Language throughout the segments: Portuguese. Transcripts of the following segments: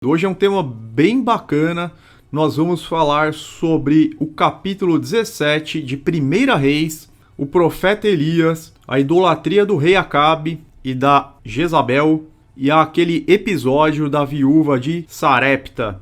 Hoje é um tema bem bacana. Nós vamos falar sobre o capítulo 17 de 1 Reis, o profeta Elias, a idolatria do rei Acabe e da Jezabel e aquele episódio da viúva de Sarepta.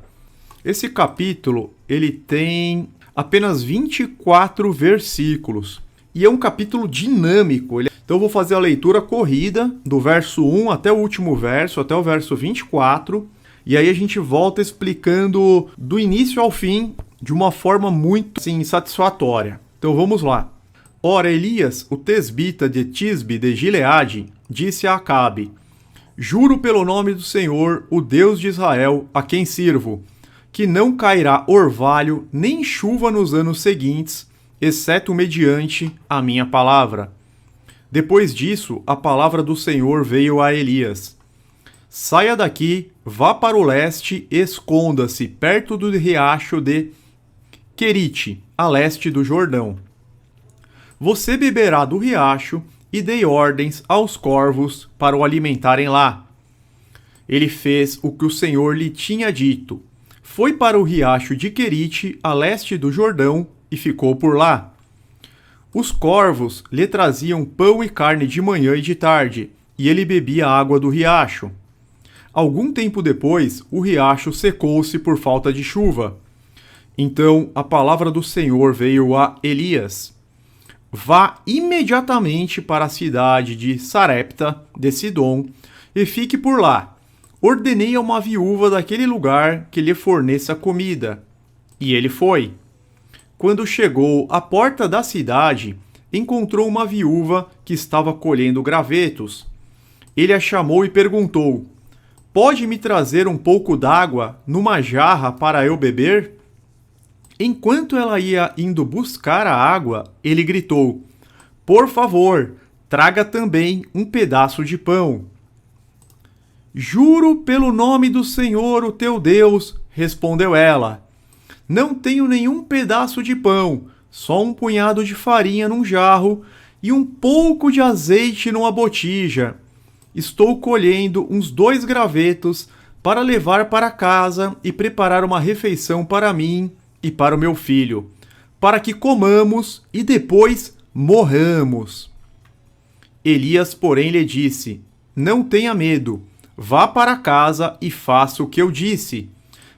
Esse capítulo ele tem apenas 24 versículos e é um capítulo dinâmico. Então eu vou fazer a leitura corrida do verso 1 até o último verso, até o verso 24. E aí a gente volta explicando do início ao fim de uma forma muito satisfatória. Então vamos lá. Ora, Elias, o tesbita de Tisbe de Gileade, disse a Acabe: Juro pelo nome do Senhor, o Deus de Israel, a quem sirvo, que não cairá orvalho nem chuva nos anos seguintes, exceto mediante a minha palavra. Depois disso, a palavra do Senhor veio a Elias: Saia daqui, vá para o leste e esconda-se perto do riacho de Querite, a leste do Jordão. Você beberá do riacho e dei ordens aos corvos para o alimentarem lá. Ele fez o que o Senhor lhe tinha dito. Foi para o riacho de Querite, a leste do Jordão, e ficou por lá. Os corvos lhe traziam pão e carne de manhã e de tarde, e ele bebia a água do riacho. Algum tempo depois, o riacho secou-se por falta de chuva. Então a palavra do Senhor veio a Elias: Vá imediatamente para a cidade de Sarepta de Sidom e fique por lá. Ordenei a uma viúva daquele lugar que lhe forneça comida. E ele foi. Quando chegou à porta da cidade, encontrou uma viúva que estava colhendo gravetos. Ele a chamou e perguntou: Pode me trazer um pouco d'água numa jarra para eu beber? Enquanto ela ia indo buscar a água, ele gritou: Por favor, traga também um pedaço de pão. Juro pelo nome do Senhor, o teu Deus, respondeu ela. Não tenho nenhum pedaço de pão, só um punhado de farinha num jarro e um pouco de azeite numa botija. Estou colhendo uns 2 gravetos para levar para casa e preparar uma refeição para mim e para o meu filho, para que comamos e depois morramos. Elias, porém, lhe disse: Não tenha medo, vá para casa e faça o que eu disse.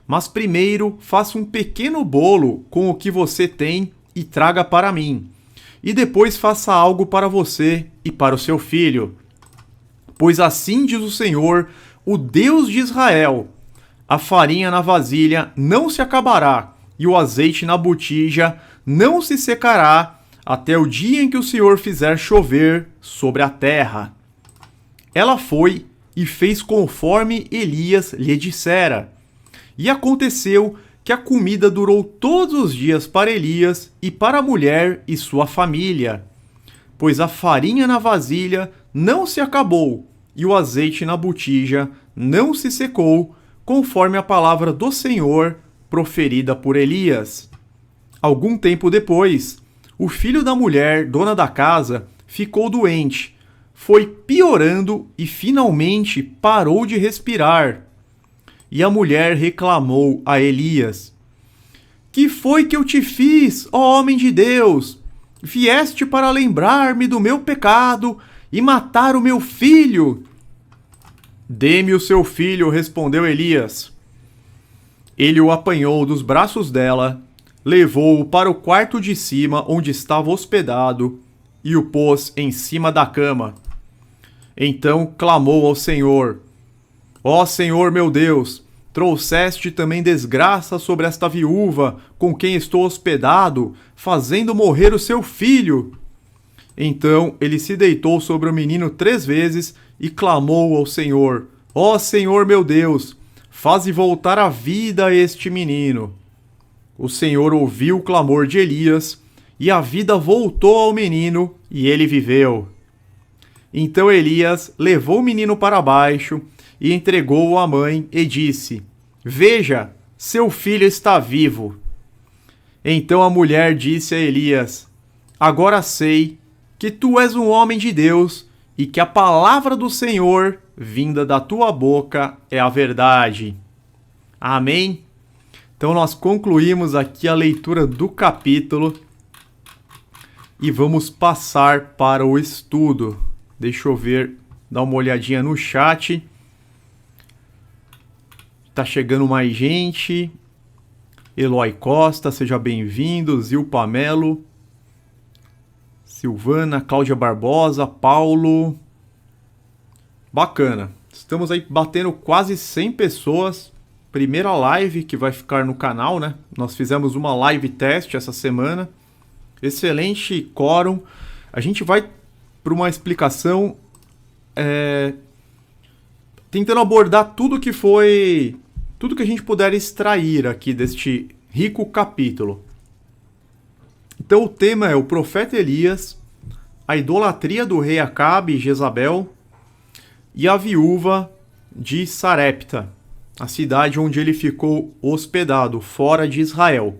Mas primeiro faça um pequeno bolo com o que você tem e traga para mim. E depois faça algo para você e para o seu filho. Pois assim diz o Senhor, o Deus de Israel: a farinha na vasilha não se acabará, e o azeite na botija não se secará, até o dia em que o Senhor fizer chover sobre a terra. Ela foi e fez conforme Elias lhe dissera. E aconteceu que a comida durou todos os dias para Elias e para a mulher e sua família. Pois a farinha na vasilha não se acabou, e o azeite na botija não se secou, conforme a palavra do Senhor proferida por Elias. Algum tempo depois, o filho da mulher, dona da casa, ficou doente, foi piorando e finalmente parou de respirar. E a mulher reclamou a Elias: Que foi que eu te fiz, ó homem de Deus? Vieste para lembrar-me do meu pecado e matar o meu filho? Dê-me o seu filho, respondeu Elias. Ele o apanhou dos braços dela, levou-o para o quarto de cima onde estava hospedado e o pôs em cima da cama. Então clamou ao Senhor: Ó Senhor meu Deus, trouxeste também desgraça sobre esta viúva com quem estou hospedado, fazendo morrer o seu filho. Então ele se deitou sobre o menino 3 vezes e clamou ao Senhor: Ó Senhor meu Deus, faze voltar à vida este menino. O Senhor ouviu o clamor de Elias, e a vida voltou ao menino, e ele viveu. Então Elias levou o menino para baixo e entregou-o à mãe e disse: Veja, seu filho está vivo. Então a mulher disse a Elias: Agora sei que tu és um homem de Deus e que a palavra do Senhor, vinda da tua boca, é a verdade. Amém? Então nós concluímos aqui a leitura do capítulo e vamos passar para o estudo. Deixa eu ver, dar uma olhadinha no chat. Tá chegando mais gente. Eloy Costa, seja bem-vindo. Zil Pamelo. Silvana, Cláudia Barbosa, Paulo. Bacana. Estamos aí batendo quase 100 pessoas. Primeira live que vai ficar no canal, né? Nós fizemos uma live teste essa semana. Excelente quórum. A gente vai para uma explicação tentando abordar tudo que a gente puder extrair aqui deste rico capítulo. Então o tema é o profeta Elias, a idolatria do rei Acabe e Jezabel e a viúva de Sarepta, a cidade onde ele ficou hospedado, fora de Israel.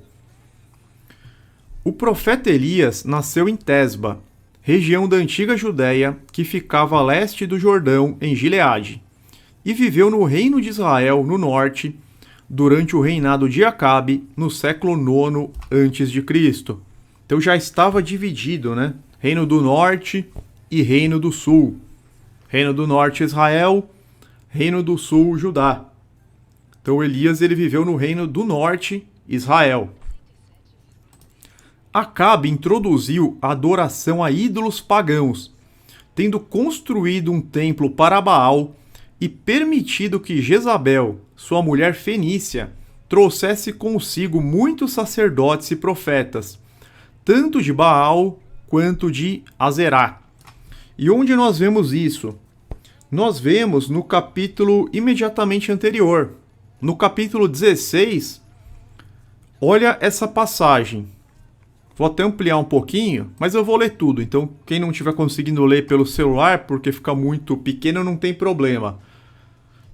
O profeta Elias nasceu em Tesba, região da antiga Judéia, que ficava a leste do Jordão, em Gileade, e viveu no reino de Israel, no norte, durante o reinado de Acabe, no século IX a.C. Então já estava dividido, né? Reino do norte e reino do sul. Reino do norte, Israel. Reino do sul, Judá. Então Elias ele viveu no reino do norte, Israel. Acabe introduziu a adoração a ídolos pagãos, tendo construído um templo para Baal e permitido que Jezabel, sua mulher fenícia, trouxesse consigo muitos sacerdotes e profetas, tanto de Baal quanto de Azerá. E onde nós vemos isso? Nós vemos no capítulo imediatamente anterior. No capítulo 16, olha essa passagem. Vou até ampliar um pouquinho, mas eu vou ler tudo. Então, quem não estiver conseguindo ler pelo celular, porque fica muito pequeno, não tem problema.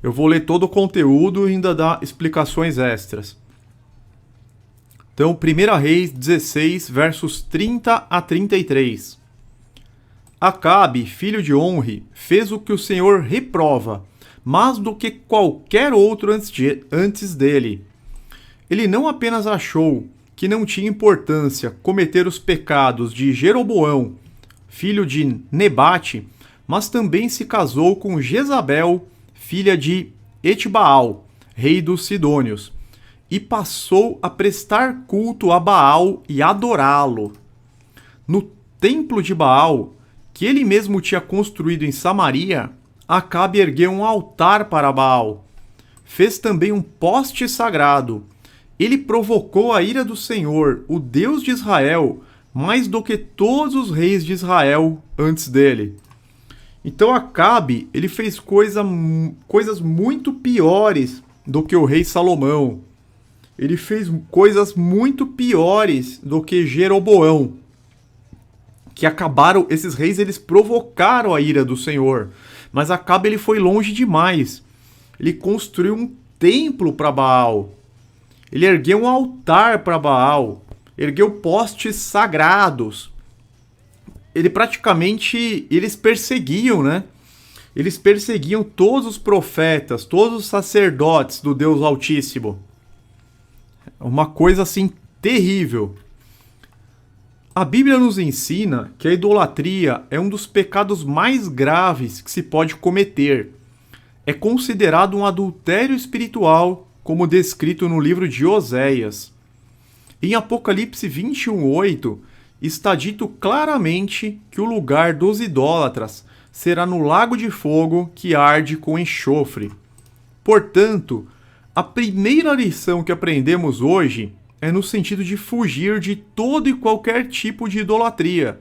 Eu vou ler todo o conteúdo e ainda dar explicações extras. Então, 1 Reis 16, versos 30 a 33. Acabe, filho de Onre, fez o que o Senhor reprova, mais do que qualquer outro antes dele. Ele não apenas achou que não tinha importância cometer os pecados de Jeroboão, filho de Nebate, mas também se casou com Jezabel, filha de Etbaal, rei dos Sidônios, e passou a prestar culto a Baal e adorá-lo. No templo de Baal, que ele mesmo tinha construído em Samaria, Acabe ergueu um altar para Baal. Fez também um poste sagrado. Ele provocou a ira do Senhor, o Deus de Israel, mais do que todos os reis de Israel antes dele. Então Acabe, ele fez coisas muito piores do que o rei Salomão. Ele fez coisas muito piores do que Jeroboão. Que acabaram, esses reis, eles provocaram a ira do Senhor. Mas Acabe, ele foi longe demais. Ele construiu um templo para Baal. Ele ergueu um altar para Baal. Ergueu postes sagrados. Eles perseguiam, né? Eles perseguiam todos os profetas, todos os sacerdotes do Deus Altíssimo. Uma coisa assim terrível. A Bíblia nos ensina que a idolatria é um dos pecados mais graves que se pode cometer. É considerado um adultério espiritual, como descrito no livro de Oséias. Em Apocalipse 21:8, está dito claramente que o lugar dos idólatras será no lago de fogo que arde com enxofre. Portanto, a primeira lição que aprendemos hoje é no sentido de fugir de todo e qualquer tipo de idolatria,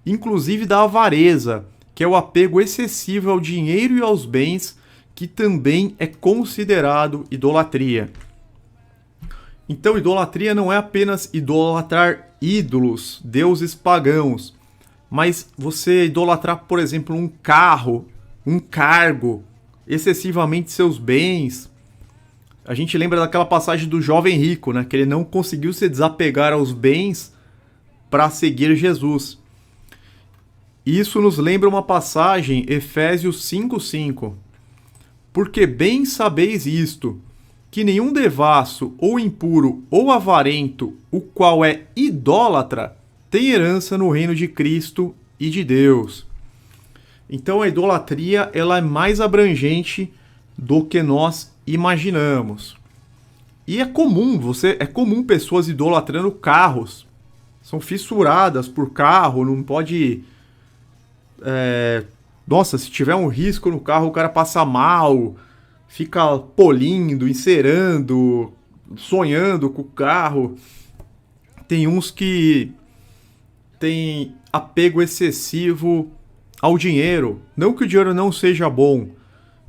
inclusive da avareza, que é o apego excessivo ao dinheiro e aos bens, que também é considerado idolatria. Então, idolatria não é apenas idolatrar ídolos, deuses pagãos, mas você idolatrar, por exemplo, um carro, um cargo, excessivamente seus bens. A gente lembra daquela passagem do jovem rico, né? Que ele não conseguiu se desapegar aos bens para seguir Jesus. Isso nos lembra uma passagem, Efésios 5:5. Porque bem sabeis isto, que nenhum devasso, ou impuro, ou avarento, o qual é idólatra, tem herança no reino de Cristo e de Deus. Então a idolatria ela é mais abrangente do que nós imaginamos. E é comum pessoas idolatrando carros. São fissuradas por carro, não pode... Nossa, se tiver um risco no carro, o cara passa mal, fica polindo, encerando, sonhando com o carro. Tem uns que têm apego excessivo ao dinheiro. Não que o dinheiro não seja bom,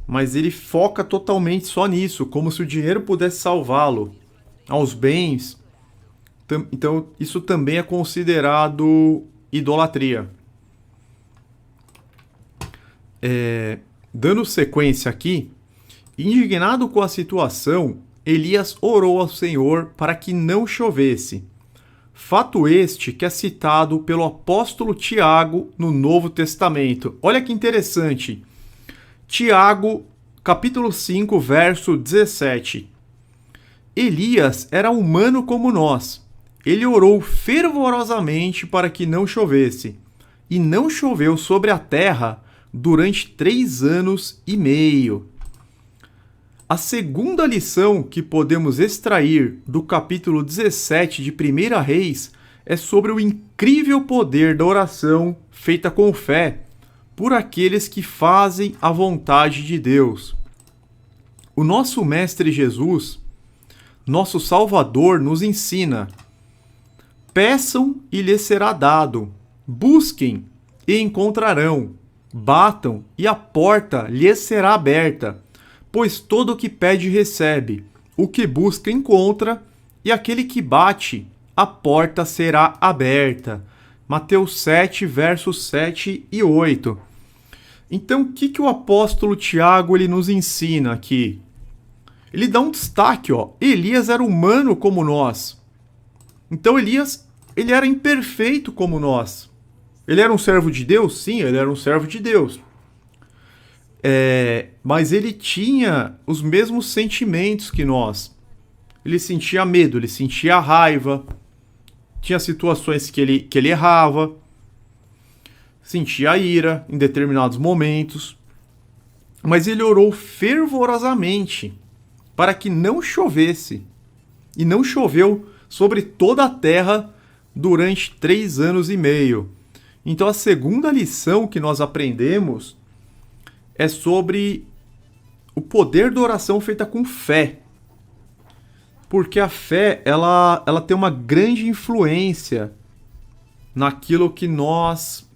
mas ele foca totalmente só nisso, como se o dinheiro pudesse salvá-lo. Aos bens. Então, isso também é considerado idolatria. Dando sequência aqui, indignado com a situação, Elias orou ao Senhor para que não chovesse. Fato este que é citado pelo apóstolo Tiago no Novo Testamento. Olha que interessante. Tiago, capítulo 5, verso 17. Elias era humano como nós. Ele orou fervorosamente para que não chovesse. E não choveu sobre a terra durante 3 anos e meio. A segunda lição que podemos extrair do capítulo 17 de 1 Reis é sobre o incrível poder da oração feita com fé por aqueles que fazem a vontade de Deus. O nosso Mestre Jesus, nosso Salvador, nos ensina: peçam e lhes será dado, busquem e encontrarão, batam e a porta lhes será aberta. Pois todo o que pede recebe, o que busca encontra, e aquele que bate, a porta será aberta. Mateus 7, versos 7 e 8. Então, o que o apóstolo Tiago ele nos ensina aqui? Ele dá um destaque, ó. Elias era humano como nós. Então, Elias, ele era imperfeito como nós. Ele era um servo de Deus? Sim, ele era um servo de Deus. Mas ele tinha os mesmos sentimentos que nós. Ele sentia medo, ele sentia raiva, tinha situações que ele errava, sentia ira em determinados momentos. Mas ele orou fervorosamente para que não chovesse. E não choveu sobre toda a terra durante 3 anos e meio. Então a segunda lição que nós aprendemos é sobre o poder da oração feita com fé. Porque a fé, ela tem uma grande influência naquilo que nós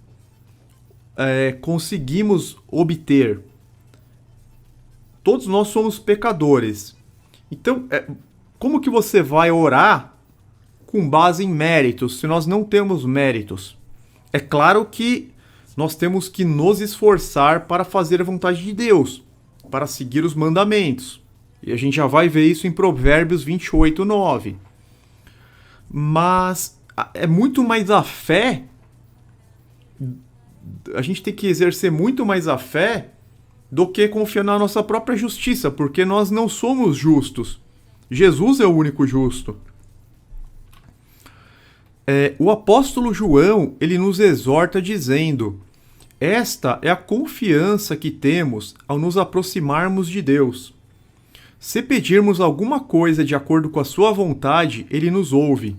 conseguimos obter. Todos nós somos pecadores. Então, como que você vai orar com base em méritos, se nós não temos méritos? É claro que nós temos que nos esforçar para fazer a vontade de Deus, para seguir os mandamentos. E a gente já vai ver isso em Provérbios 28, 9. Mas é muito mais a fé, a gente tem que exercer muito mais a fé do que confiar na nossa própria justiça, porque nós não somos justos. Jesus é o único justo. O apóstolo João, ele nos exorta dizendo: esta é a confiança que temos ao nos aproximarmos de Deus. Se pedirmos alguma coisa de acordo com a sua vontade, ele nos ouve.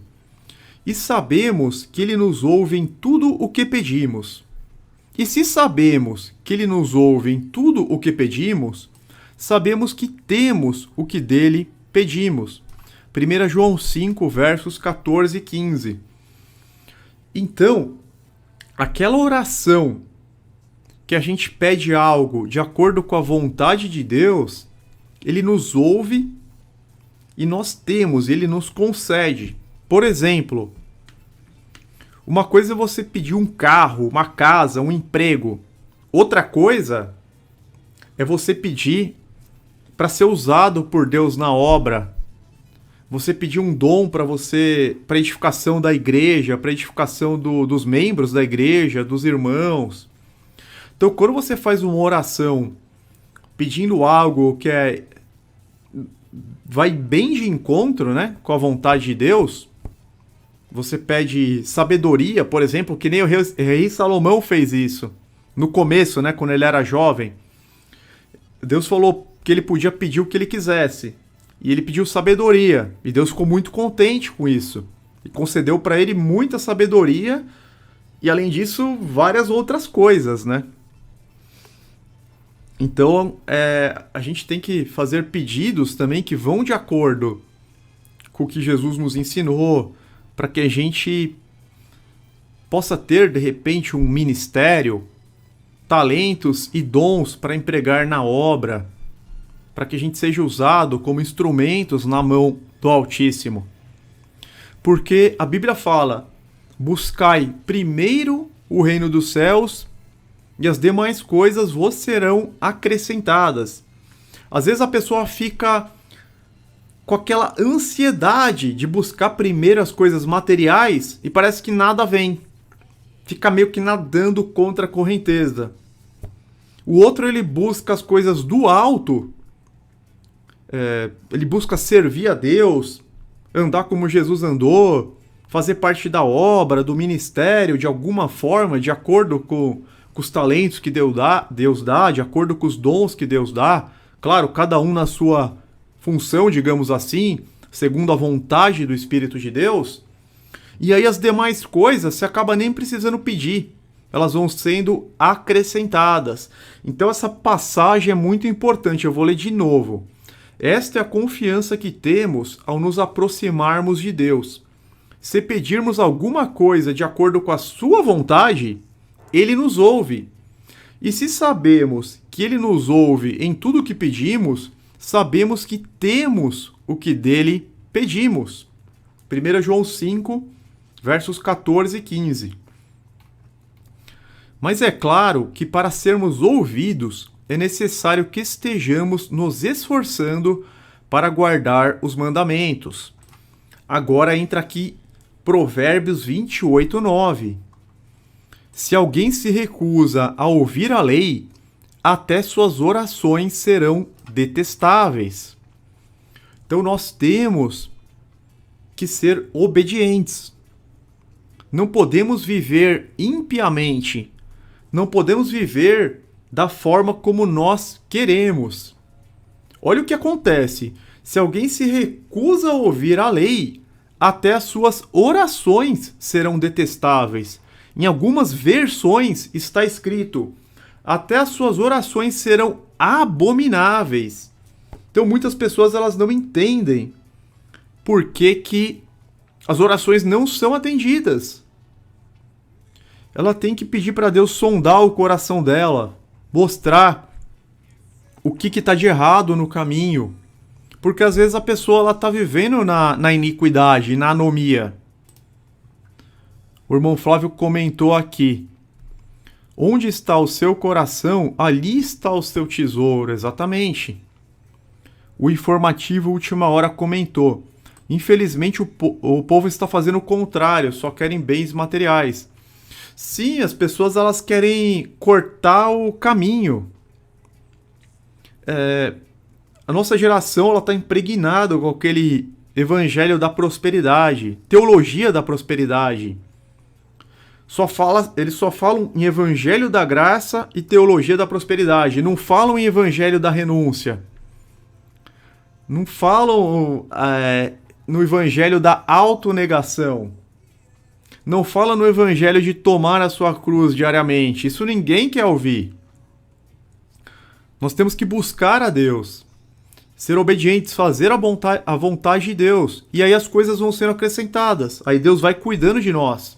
E sabemos que ele nos ouve em tudo o que pedimos. E se sabemos que ele nos ouve em tudo o que pedimos, sabemos que temos o que dele pedimos. 1 João 5, versos 14 e 15. Então, aquela oração que a gente pede algo de acordo com a vontade de Deus, ele nos ouve e nós temos, ele nos concede. Por exemplo, uma coisa é você pedir um carro, uma casa, um emprego. Outra coisa é você pedir para ser usado por Deus na obra. Você pedir um dom para edificação da igreja, para edificação dos membros da igreja, dos irmãos. Então, quando você faz uma oração pedindo algo que é vai bem de encontro, né, com a vontade de Deus, você pede sabedoria, por exemplo, que nem o rei Salomão fez isso. No começo, né, quando ele era jovem, Deus falou que ele podia pedir o que ele quisesse. E ele pediu sabedoria. E Deus ficou muito contente com isso. E concedeu para ele muita sabedoria. E além disso, várias outras coisas, né? Então, a gente tem que fazer pedidos também que vão de acordo com o que Jesus nos ensinou, para que a gente possa ter, de repente, um ministério, talentos e dons para empregar na obra, para que a gente seja usado como instrumentos na mão do Altíssimo. Porque a Bíblia fala: buscai primeiro o reino dos céus e as demais coisas vos serão acrescentadas. Às vezes a pessoa fica com aquela ansiedade de buscar primeiro as coisas materiais e parece que nada vem. Fica meio que nadando contra a correnteza. O outro, ele busca as coisas do alto, ele busca servir a Deus, andar como Jesus andou, fazer parte da obra, do ministério, de alguma forma, de acordo com os talentos que Deus dá, de acordo com os dons que Deus dá. Claro, cada um na sua função, digamos assim, segundo a vontade do Espírito de Deus. E aí as demais coisas você acaba nem precisando pedir. Elas vão sendo acrescentadas. Então essa passagem é muito importante. Eu vou ler de novo. Esta é a confiança que temos ao nos aproximarmos de Deus. Se pedirmos alguma coisa de acordo com a sua vontade, Ele nos ouve. E se sabemos que Ele nos ouve em tudo o que pedimos, sabemos que temos o que dele pedimos. 1 João 5, versos 14 e 15. Mas é claro que para sermos ouvidos, é necessário que estejamos nos esforçando para guardar os mandamentos. Agora entra aqui Provérbios 28, 9. Se alguém se recusa a ouvir a lei, até suas orações serão detestáveis. Então nós temos que ser obedientes. Não podemos viver impiamente. Não podemos viver da forma como nós queremos. Olha o que acontece. Se alguém se recusa a ouvir a lei, até as suas orações serão detestáveis. Em algumas versões está escrito: até as suas orações serão abomináveis. Então muitas pessoas elas não entendem por que as orações não são atendidas. Ela tem que pedir para Deus sondar o coração dela, mostrar o que está de errado no caminho. Porque às vezes a pessoa está vivendo na iniquidade, na anomia. O irmão Flávio comentou aqui: onde está o seu coração, ali está o seu tesouro. Exatamente. O informativo Última Hora comentou: infelizmente o povo está fazendo o contrário, só querem bens materiais. Sim, as pessoas elas querem cortar o caminho. A nossa geração está impregnada com aquele evangelho da prosperidade, teologia da prosperidade. Eles só falam em evangelho da graça e teologia da prosperidade. Não falam em evangelho da renúncia. Não falam no evangelho da autonegação. Não falam no evangelho de tomar a sua cruz diariamente. Isso ninguém quer ouvir. Nós temos que buscar a Deus. Ser obedientes, fazer a vontade de Deus. E aí as coisas vão sendo acrescentadas. Aí Deus vai cuidando de nós.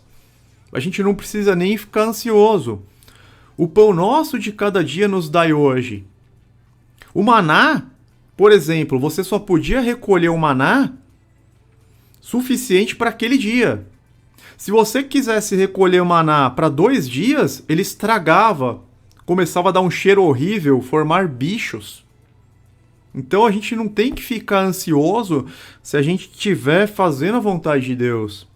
A gente não precisa nem ficar ansioso. O pão nosso de cada dia nos dai hoje. O maná, por exemplo, você só podia recolher o maná suficiente para aquele dia. Se você quisesse recolher o maná para 2 dias, ele estragava, começava a dar um cheiro horrível, formar bichos. Então a gente não tem que ficar ansioso se a gente estiver fazendo a vontade de Deus.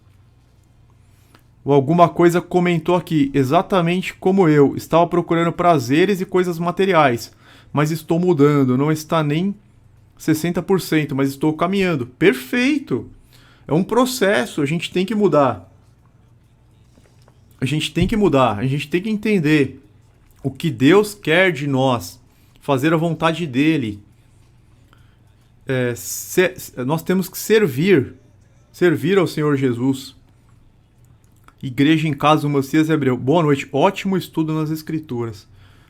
Ou alguma coisa comentou aqui: exatamente como eu, estava procurando prazeres e coisas materiais, mas estou mudando, não está nem 60%, mas estou caminhando. Perfeito! É um processo, a gente tem que mudar. A gente tem que mudar, a gente tem que entender o que Deus quer de nós, fazer a vontade dele. Nós temos que servir ao Senhor Jesus. Igreja em Casa do Messias Hebreu. Boa noite, ótimo estudo nas Escrituras.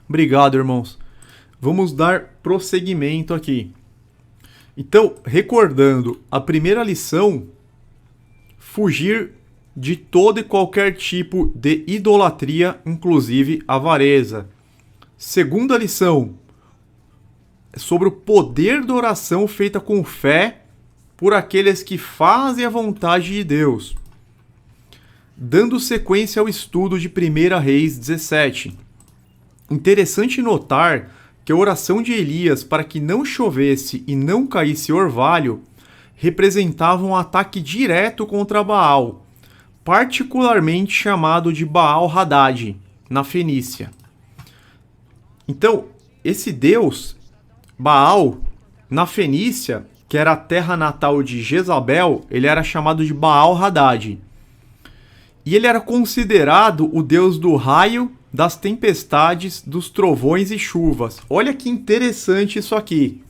Obrigado, irmãos. Vamos dar prosseguimento aqui. Então, recordando, a primeira lição, fugir de todo e qualquer tipo de idolatria, inclusive avareza. Segunda lição, sobre o poder da oração feita com fé por aqueles que fazem a vontade de Deus. Dando sequência ao estudo de 1 Reis 17. Interessante notar que a oração de Elias para que não chovesse e não caísse orvalho representava um ataque direto contra Baal, particularmente chamado de Baal Hadad, na Fenícia. Então, esse deus, Baal, na Fenícia, que era a terra natal de Jezabel, ele era chamado de Baal Hadad. E ele era considerado o deus do raio, das tempestades, dos trovões e chuvas. Olha que interessante isso aqui.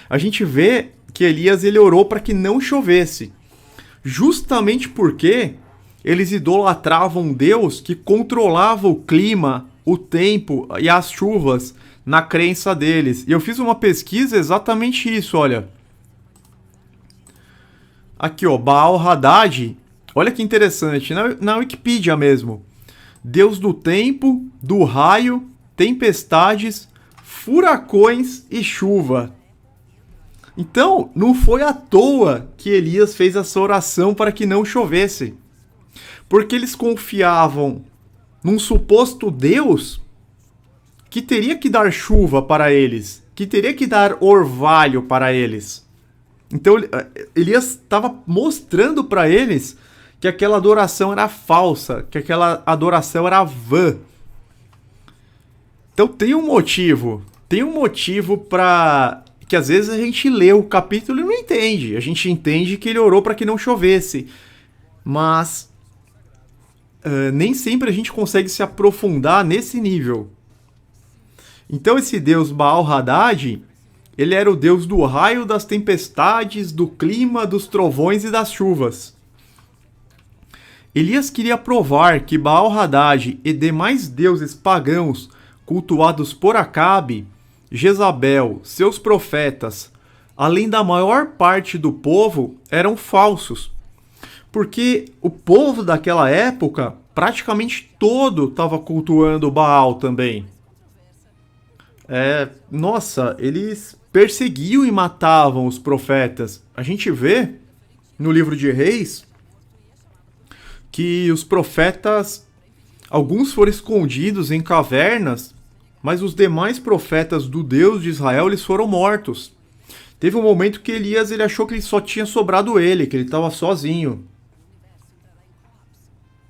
A gente vê que Elias ele orou para que não chovesse, justamente porque eles idolatravam um Deus que controlava o clima, o tempo e as chuvas na crença deles. E eu fiz uma pesquisa exatamente isso, olha. Aqui, ó, Baal Hadad, olha que interessante, na Wikipedia mesmo. Deus do tempo, do raio, tempestades, furacões e chuva. Então, não foi à toa que Elias fez essa oração para que não chovesse. Porque eles confiavam num suposto Deus que teria que dar chuva para eles, que teria que dar orvalho para eles. Então, Elias estava mostrando para eles que aquela adoração era falsa, que aquela adoração era vã. Então tem um motivo para que às vezes a gente lê o capítulo e não entende. A gente entende que ele orou para que não chovesse, mas nem sempre a gente consegue se aprofundar nesse nível. Então esse deus Baal Hadad, ele era o deus do raio, das tempestades, do clima, dos trovões e das chuvas. Elias queria provar que Baal Hadad e demais deuses pagãos cultuados por Acabe, Jezabel, seus profetas, além da maior parte do povo, eram falsos. Porque o povo daquela época, praticamente todo estava cultuando Baal também. Eles perseguiam e matavam os profetas. A gente vê no livro de Reis que os profetas, alguns foram escondidos em cavernas, mas os demais profetas do Deus de Israel, eles foram mortos. Teve um momento que Elias ele achou que só tinha sobrado ele, que ele estava sozinho.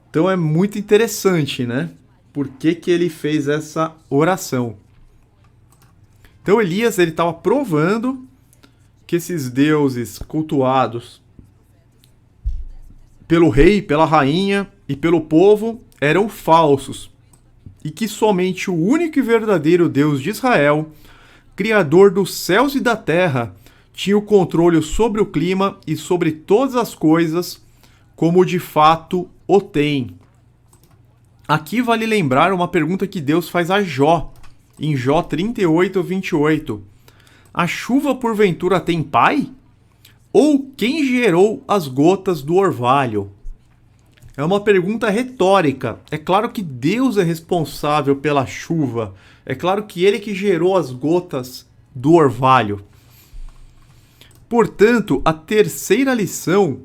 Então é muito interessante, né? Por que ele fez essa oração? Então Elias ele estava provando que esses deuses cultuados pelo rei, pela rainha e pelo povo eram falsos, e que somente o único e verdadeiro Deus de Israel, Criador dos céus e da terra, tinha o controle sobre o clima e sobre todas as coisas, como de fato o tem. Aqui vale lembrar uma pergunta que Deus faz a Jó, em Jó 38:28. A chuva porventura tem pai? Ou quem gerou as gotas do orvalho? É uma pergunta retórica. É claro que Deus é responsável pela chuva. É claro que Ele que gerou as gotas do orvalho. Portanto, a terceira lição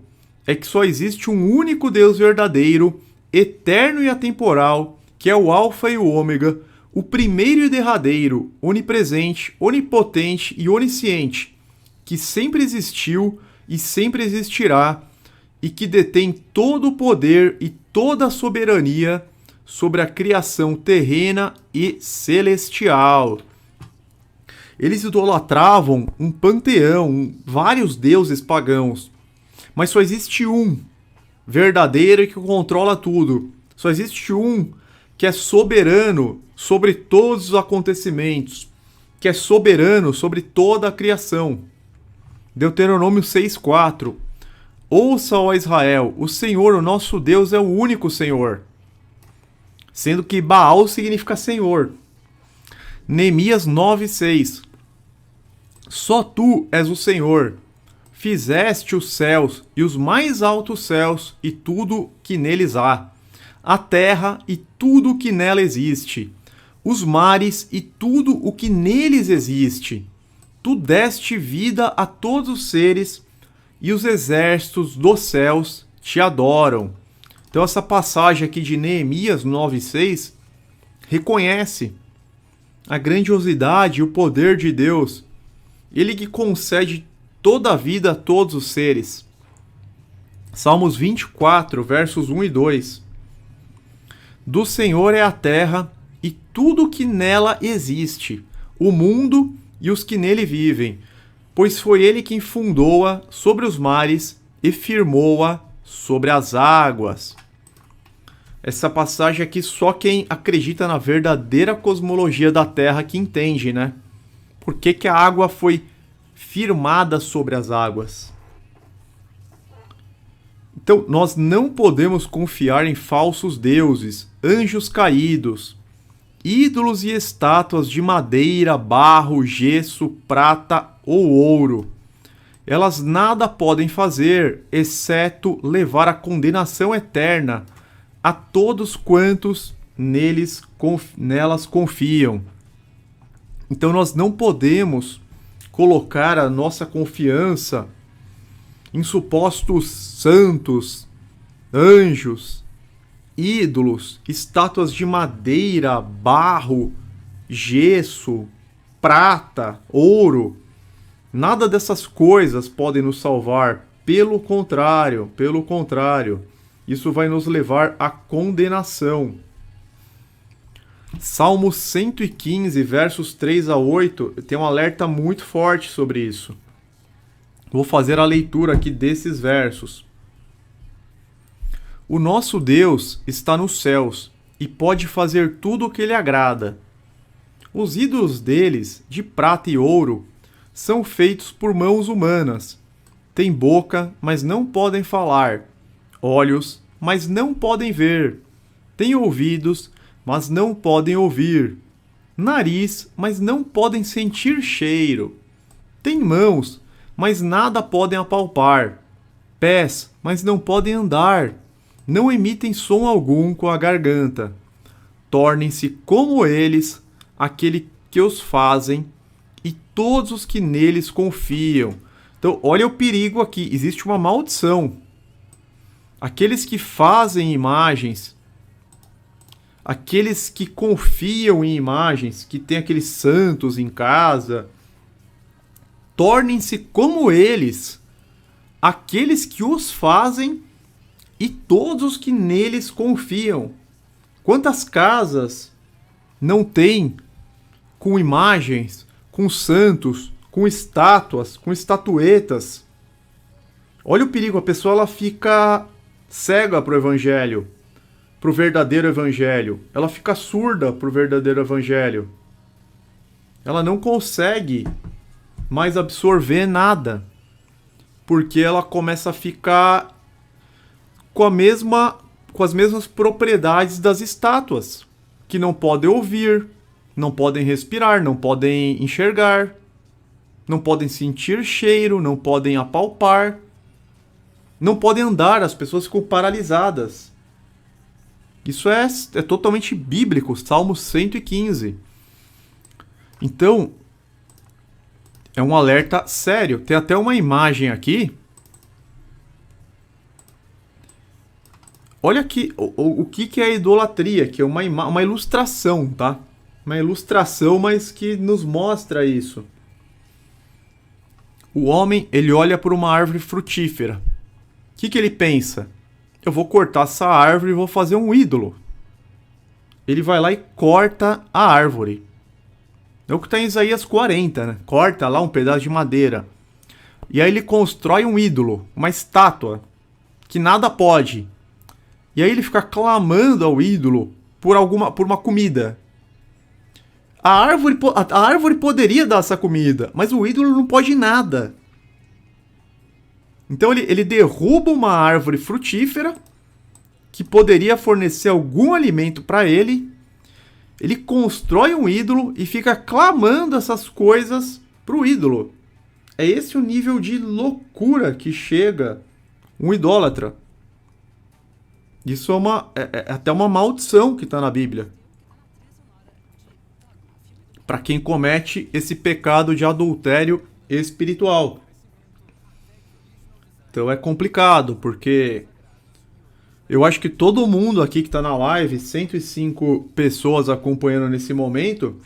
é que só existe um único Deus verdadeiro, eterno e atemporal, que é o Alfa e o Ômega, o primeiro e derradeiro, onipresente, onipotente e onisciente, que sempre existiu e sempre existirá, e que detém todo o poder e toda a soberania sobre a criação terrena e celestial. Eles idolatravam um panteão, vários deuses pagãos. Mas só existe um verdadeiro e que controla tudo. Só existe um que é soberano sobre todos os acontecimentos, que é soberano sobre toda a criação. Deuteronômio 6,4. Ouça, ó Israel, o Senhor, o nosso Deus, é o único Senhor. Sendo que Baal significa Senhor. Neemias 9,6. Só tu és o Senhor. Fizeste os céus e os mais altos céus e tudo que neles há, a terra e tudo o que nela existe, os mares e tudo o que neles existe. Tu deste vida a todos os seres e os exércitos dos céus te adoram. Então essa passagem aqui de Neemias 9,6 reconhece a grandiosidade e o poder de Deus. Ele que concede toda a vida a todos os seres. Salmos 24, versos 1 e 2. Do Senhor é a terra e tudo que nela existe, o mundo e os que nele vivem, pois foi ele quem fundou-a sobre os mares e firmou-a sobre as águas. Essa passagem aqui só quem acredita na verdadeira cosmologia da Terra que entende, né? Por que a água foi firmada sobre as águas? Então, nós não podemos confiar em falsos deuses, anjos caídos, ídolos e estátuas de madeira, barro, gesso, prata ou ouro. Elas nada podem fazer, exceto levar a condenação eterna a todos quantos nelas confiam. Então nós não podemos colocar a nossa confiança em supostos santos, anjos, ídolos, estátuas de madeira, barro, gesso, prata, ouro. Nada dessas coisas podem nos salvar. Pelo contrário, isso vai nos levar à condenação. Salmo 115, versos 3 a 8, tem um alerta muito forte sobre isso. Vou fazer a leitura aqui desses versos. O nosso Deus está nos céus e pode fazer tudo o que lhe agrada. Os ídolos deles, de prata e ouro, são feitos por mãos humanas. Têm boca, mas não podem falar. Olhos, mas não podem ver. Têm ouvidos, mas não podem ouvir. Nariz, mas não podem sentir cheiro. Têm mãos, mas nada podem apalpar. Pés, mas não podem andar. Não emitem som algum com a garganta. Tornem-se como eles, aquele que os fazem, e todos os que neles confiam. Então, olha o perigo aqui. Existe uma maldição. Aqueles que fazem imagens, aqueles que confiam em imagens, que tem aqueles santos em casa, tornem-se como eles, aqueles que os fazem e todos os que neles confiam. Quantas casas não tem com imagens, com santos, com estátuas, com estatuetas? Olha o perigo, a pessoa ela fica cega para o evangelho, para o verdadeiro evangelho. Ela fica surda para o verdadeiro evangelho. Ela não consegue mais absorver nada, porque ela começa a ficar com as mesmas propriedades das estátuas, que não podem ouvir, não podem respirar, não podem enxergar, não podem sentir cheiro, não podem apalpar, não podem andar, as pessoas ficam paralisadas. Isso é totalmente bíblico, Salmo 115. Então, é um alerta sério. Tem até uma imagem aqui. Olha aqui o que é a idolatria, que é uma ilustração, tá? Uma ilustração, mas que nos mostra isso. O homem, ele olha para uma árvore frutífera. O que ele pensa? Eu vou cortar essa árvore e vou fazer um ídolo. Ele vai lá e corta a árvore. É o que está em Isaías 40, né? Corta lá um pedaço de madeira. E aí ele constrói um ídolo, uma estátua, que nada pode. E aí ele fica clamando ao ídolo por uma comida. A árvore poderia dar essa comida, mas o ídolo não pode nada. Então ele derruba uma árvore frutífera que poderia fornecer algum alimento para ele. Ele constrói um ídolo e fica clamando essas coisas pro ídolo. É esse o nível de loucura que chega um idólatra. Isso é até uma maldição que está na Bíblia. Para quem comete esse pecado de adultério espiritual. Então é complicado, porque eu acho que todo mundo aqui que está na live, 105 pessoas acompanhando nesse momento,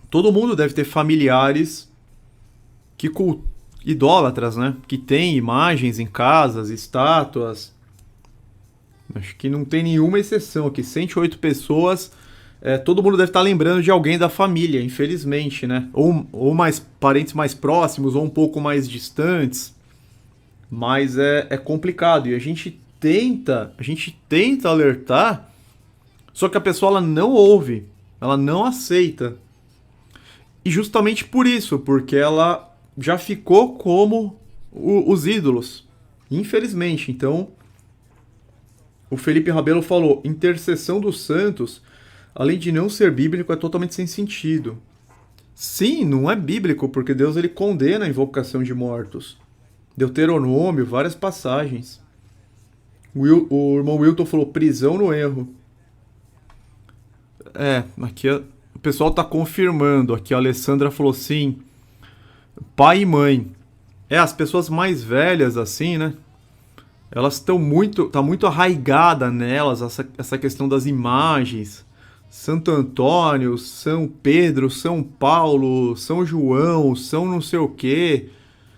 todo mundo deve ter familiares idólatras, né? Que tem imagens em casas, estátuas. Acho que não tem nenhuma exceção aqui. 108 pessoas, todo mundo deve estar lembrando de alguém da família, infelizmente, né? Ou mais parentes mais próximos, ou um pouco mais distantes. Mas é complicado. E a gente tenta alertar, só que a pessoa ela não ouve, ela não aceita. E justamente por isso, porque ela já ficou como os ídolos, infelizmente. Então, o Felipe Rabelo falou, intercessão dos santos, além de não ser bíblico, é totalmente sem sentido. Sim, não é bíblico, porque Deus ele condena a invocação de mortos. Deuteronômio, várias passagens. O irmão Wilton falou prisão no erro. Aqui o pessoal tá confirmando. Aqui a Alessandra falou sim. Pai e mãe. As pessoas mais velhas assim, né? Elas estão tá muito arraigada nelas essa questão das imagens. Santo Antônio, São Pedro, São Paulo, São João, São não sei o quê.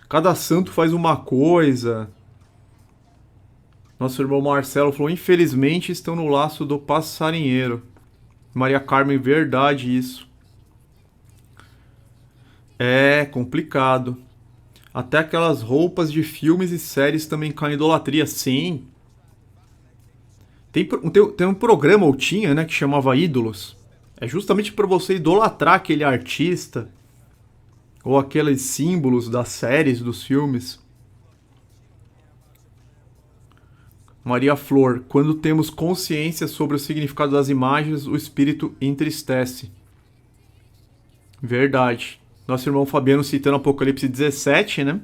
Cada santo faz uma coisa. Nosso irmão Marcelo falou, infelizmente estão no laço do passarinheiro. Maria Carmen, verdade isso. É complicado. Até aquelas roupas de filmes e séries também caem em idolatria. Sim. Tem um programa, ou tinha, né, que chamava Ídolos. É justamente para você idolatrar aquele artista. Ou aqueles símbolos das séries, dos filmes. Maria Flor, quando temos consciência sobre o significado das imagens, o espírito entristece. Verdade. Nosso irmão Fabiano citando Apocalipse 17, né?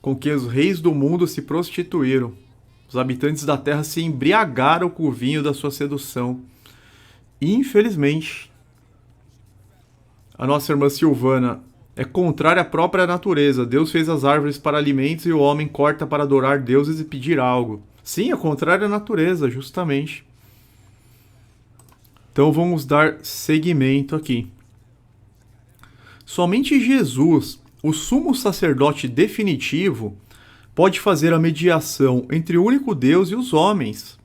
Com que os reis do mundo se prostituíram. Os habitantes da terra se embriagaram com o vinho da sua sedução. Infelizmente. A nossa irmã Silvana, é contrária à própria natureza. Deus fez as árvores para alimentos e o homem corta para adorar deuses e pedir algo. Sim, é contrário à natureza, justamente. Então vamos dar seguimento aqui. Somente Jesus, o sumo sacerdote definitivo, pode fazer a mediação entre o único Deus e os homens.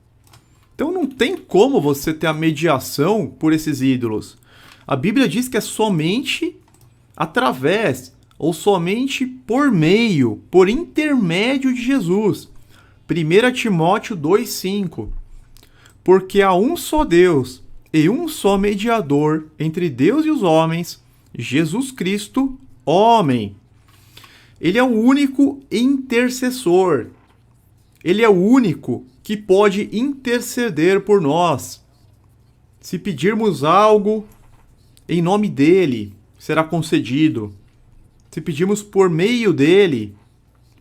Então não tem como você ter a mediação por esses ídolos. A Bíblia diz que é somente através ou somente por meio, por intermédio de Jesus. 1 Timóteo 2,5. Porque há um só Deus e um só mediador entre Deus e os homens, Jesus Cristo, homem. Ele é o único intercessor. Ele é o único que pode interceder por nós. Se pedirmos algo em nome dele, será concedido. Se pedirmos por meio dele,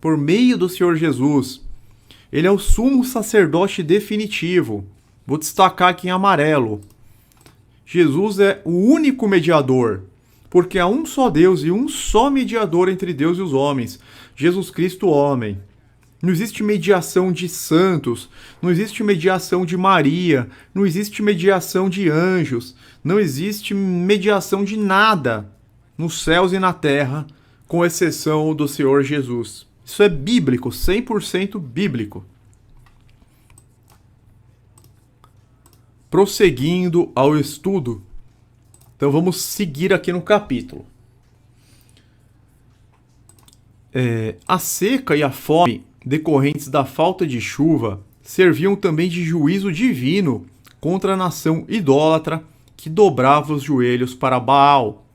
por meio do Senhor Jesus, ele é o sumo sacerdote definitivo. Vou destacar aqui em amarelo. Jesus é o único mediador, porque há um só Deus e um só mediador entre Deus e os homens, Jesus Cristo, homem. Não existe mediação de santos, não existe mediação de Maria, não existe mediação de anjos, não existe mediação de nada nos céus e na terra, com exceção do Senhor Jesus. Isso é bíblico, 100% bíblico. Prosseguindo ao estudo, Então vamos seguir aqui no capítulo. A seca e a fome decorrentes da falta de chuva serviam também de juízo divino contra a nação idólatra que dobrava os joelhos para Baal.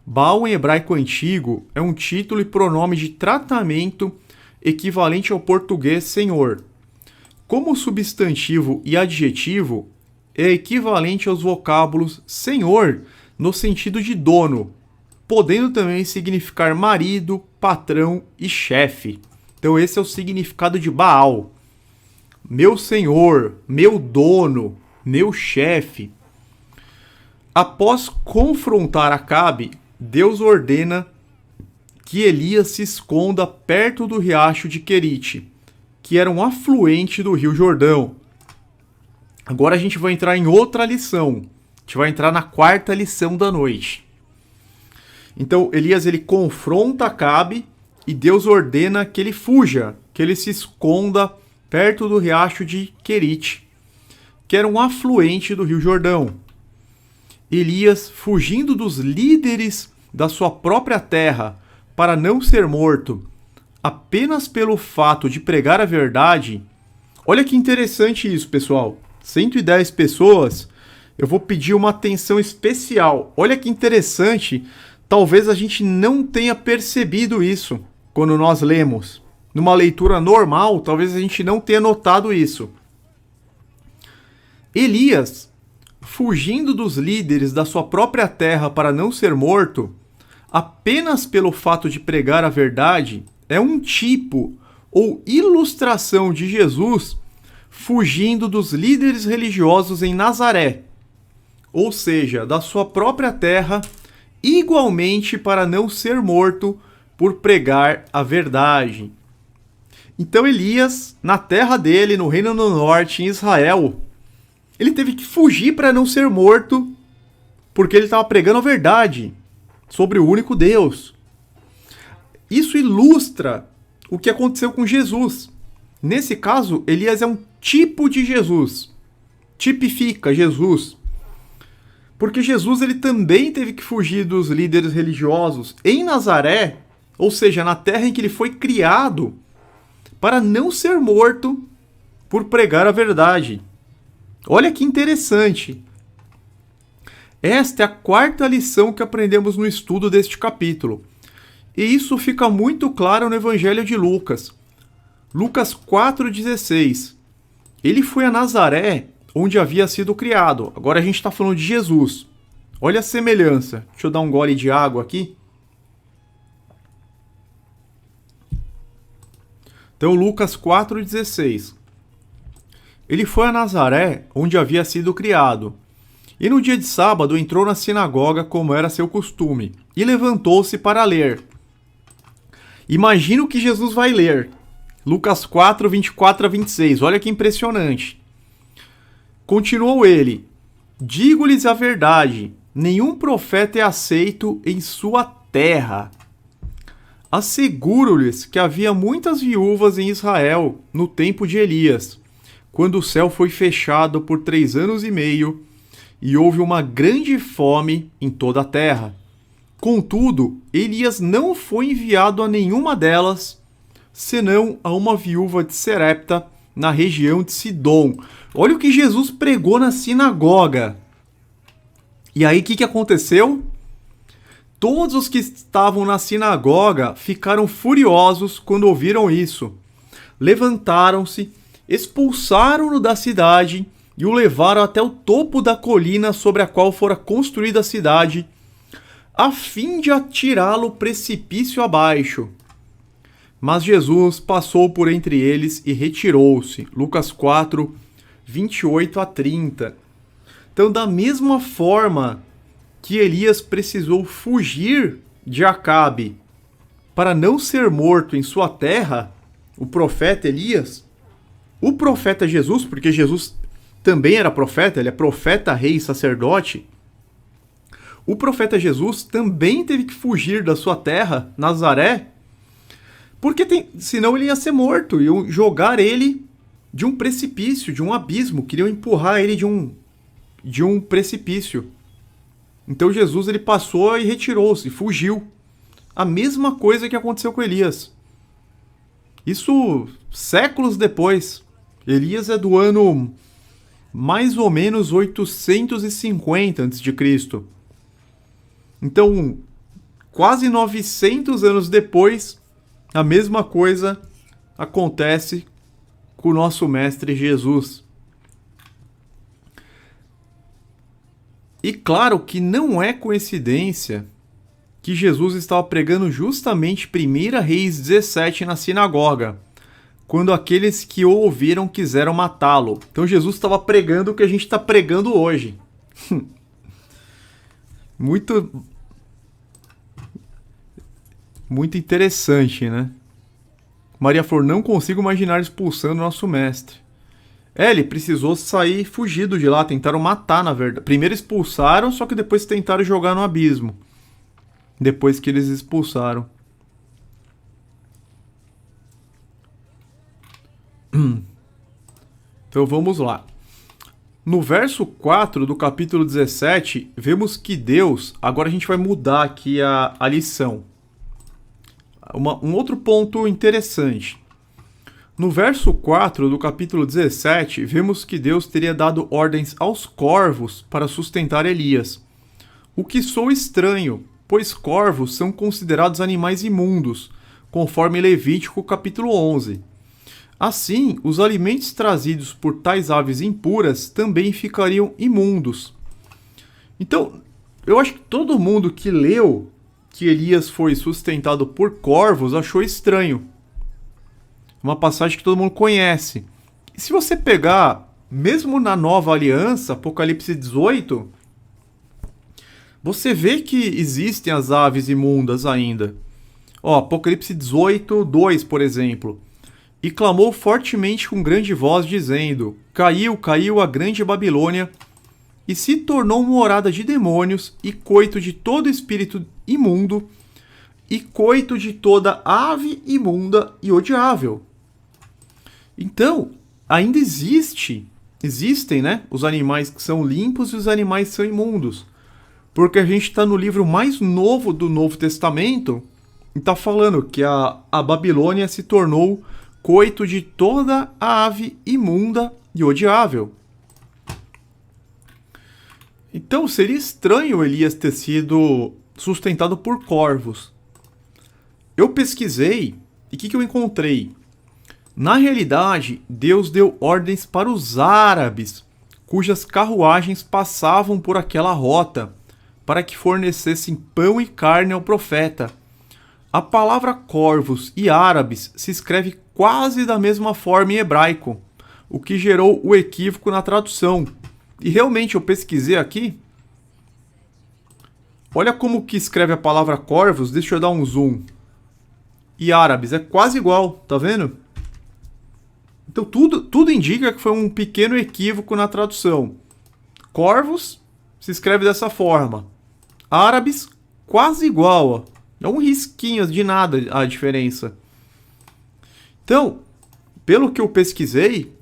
Baal em hebraico antigo é um título e pronome de tratamento equivalente ao português senhor. Como substantivo e adjetivo, é equivalente aos vocábulos senhor no sentido de dono, podendo também significar marido, patrão e chefe. Então esse é o significado de Baal. Meu senhor, meu dono, meu chefe. Após confrontar Acabe, Deus ordena que Elias se esconda perto do riacho de Querite, que era um afluente do rio Jordão. Agora a gente vai entrar em outra lição. A gente vai entrar na quarta lição da noite. Então Elias ele confronta Acabe e Deus ordena que ele fuja, que ele se esconda perto do riacho de Querite, que era um afluente do rio Jordão. Elias, fugindo dos líderes da sua própria terra para não ser morto, apenas pelo fato de pregar a verdade. Olha que interessante isso, pessoal. 110 pessoas, eu vou pedir uma atenção especial. Olha que interessante, talvez a gente não tenha percebido isso quando nós lemos. Numa leitura normal, talvez a gente não tenha notado isso. Elias, fugindo dos líderes da sua própria terra para não ser morto, apenas pelo fato de pregar a verdade, é um tipo ou ilustração de Jesus fugindo dos líderes religiosos em Nazaré, ou seja, da sua própria terra, igualmente para não ser morto por pregar a verdade. Então Elias, na terra dele, no Reino do Norte, em Israel, ele teve que fugir para não ser morto, porque ele estava pregando a verdade sobre o único Deus. Isso ilustra o que aconteceu com Jesus. Nesse caso, Elias é um tipo de Jesus. Tipifica Jesus. Porque Jesus ele também teve que fugir dos líderes religiosos em Nazaré, ou seja, na terra em que ele foi criado, para não ser morto por pregar a verdade. Olha que interessante. Esta é a quarta lição que aprendemos no estudo deste capítulo. E isso fica muito claro no Evangelho de Lucas. Lucas 4,16. Ele foi a Nazaré, onde havia sido criado. Agora a gente está falando de Jesus. Olha a semelhança. Deixa eu dar um gole de água aqui. Então, Lucas 4,16. Ele foi a Nazaré, onde havia sido criado. E no dia de sábado entrou na sinagoga, como era seu costume, e levantou-se para ler. Imagina o que Jesus vai ler. Lucas 4, 24 a 26. Olha que impressionante. Continuou ele: digo-lhes a verdade, nenhum profeta é aceito em sua terra. Asseguro-lhes que havia muitas viúvas em Israel no tempo de Elias, quando o céu foi fechado por 3 anos e meio, e houve uma grande fome em toda a terra. Contudo, Elias não foi enviado a nenhuma delas, senão a uma viúva de Serepta, na região de Sidom. Olha o que Jesus pregou na sinagoga. E aí, o que aconteceu? Todos os que estavam na sinagoga ficaram furiosos quando ouviram isso. Levantaram-se, expulsaram-no da cidade e o levaram até o topo da colina sobre a qual fora construída a cidade, a fim de atirá-lo precipício abaixo. Mas Jesus passou por entre eles e retirou-se. Lucas 4, 28 a 30. Então, da mesma forma que Elias precisou fugir de Acabe para não ser morto em sua terra, o profeta Elias, o profeta Jesus, porque Jesus também era profeta, ele é profeta, rei e sacerdote, o profeta Jesus também teve que fugir da sua terra, Nazaré, porque senão ele ia ser morto, iam jogar ele de um precipício, de um abismo, queriam empurrar ele de um precipício. Então Jesus ele passou e retirou-se, fugiu. A mesma coisa que aconteceu com Elias. Isso séculos depois. Elias é do ano mais ou menos 850 a.C. Então, quase 900 anos depois, a mesma coisa acontece com o nosso mestre Jesus. E claro que não é coincidência que Jesus estava pregando justamente 1 Reis 17 na sinagoga, quando aqueles que o ouviram quiseram matá-lo. Então Jesus estava pregando o que a gente está pregando hoje. Muito interessante, né? Maria Flor, não consigo imaginar expulsando nosso mestre. Ele precisou sair fugido de lá, tentaram matar, na verdade. Primeiro expulsaram, só que depois tentaram jogar no abismo. Depois que eles expulsaram. Então vamos lá. No verso 4 do capítulo 17, vemos que Deus... Agora a gente vai mudar aqui a lição. Um outro ponto interessante. No verso 4 do capítulo 17, vemos que Deus teria dado ordens aos corvos para sustentar Elias. O que soa estranho, pois corvos são considerados animais imundos, conforme Levítico capítulo 11. Assim, os alimentos trazidos por tais aves impuras também ficariam imundos. Então, eu acho que todo mundo que leu que Elias foi sustentado por corvos achou estranho. Uma passagem que todo mundo conhece. E se você pegar, mesmo na Nova Aliança, Apocalipse 18, você vê que existem as aves imundas ainda. Apocalipse 18, 2, por exemplo. E clamou fortemente com grande voz, dizendo: Caiu, caiu a grande Babilônia, e se tornou morada de demônios, e coito de todo espírito imundo, e coito de toda ave imunda e odiável. Então, ainda existem, né, os animais que são limpos e os animais que são imundos. Porque a gente está no livro mais novo do Novo Testamento e está falando que a Babilônia se tornou coito de toda a ave imunda e odiável. Então seria estranho Elias ter sido sustentado por corvos. Eu pesquisei e o que eu encontrei? Na realidade, Deus deu ordens para os árabes, cujas carruagens passavam por aquela rota, para que fornecessem pão e carne ao profeta. A palavra corvos e árabes se escreve quase da mesma forma em hebraico, o que gerou o equívoco na tradução. E realmente eu pesquisei aqui. Olha como que escreve a palavra corvos, deixa eu dar um zoom. E árabes, é quase igual, tá vendo? Então tudo indica que foi um pequeno equívoco na tradução. Corvos se escreve dessa forma. Árabes, quase igual, ó. É um risquinho de nada a diferença. Então, pelo que eu pesquisei,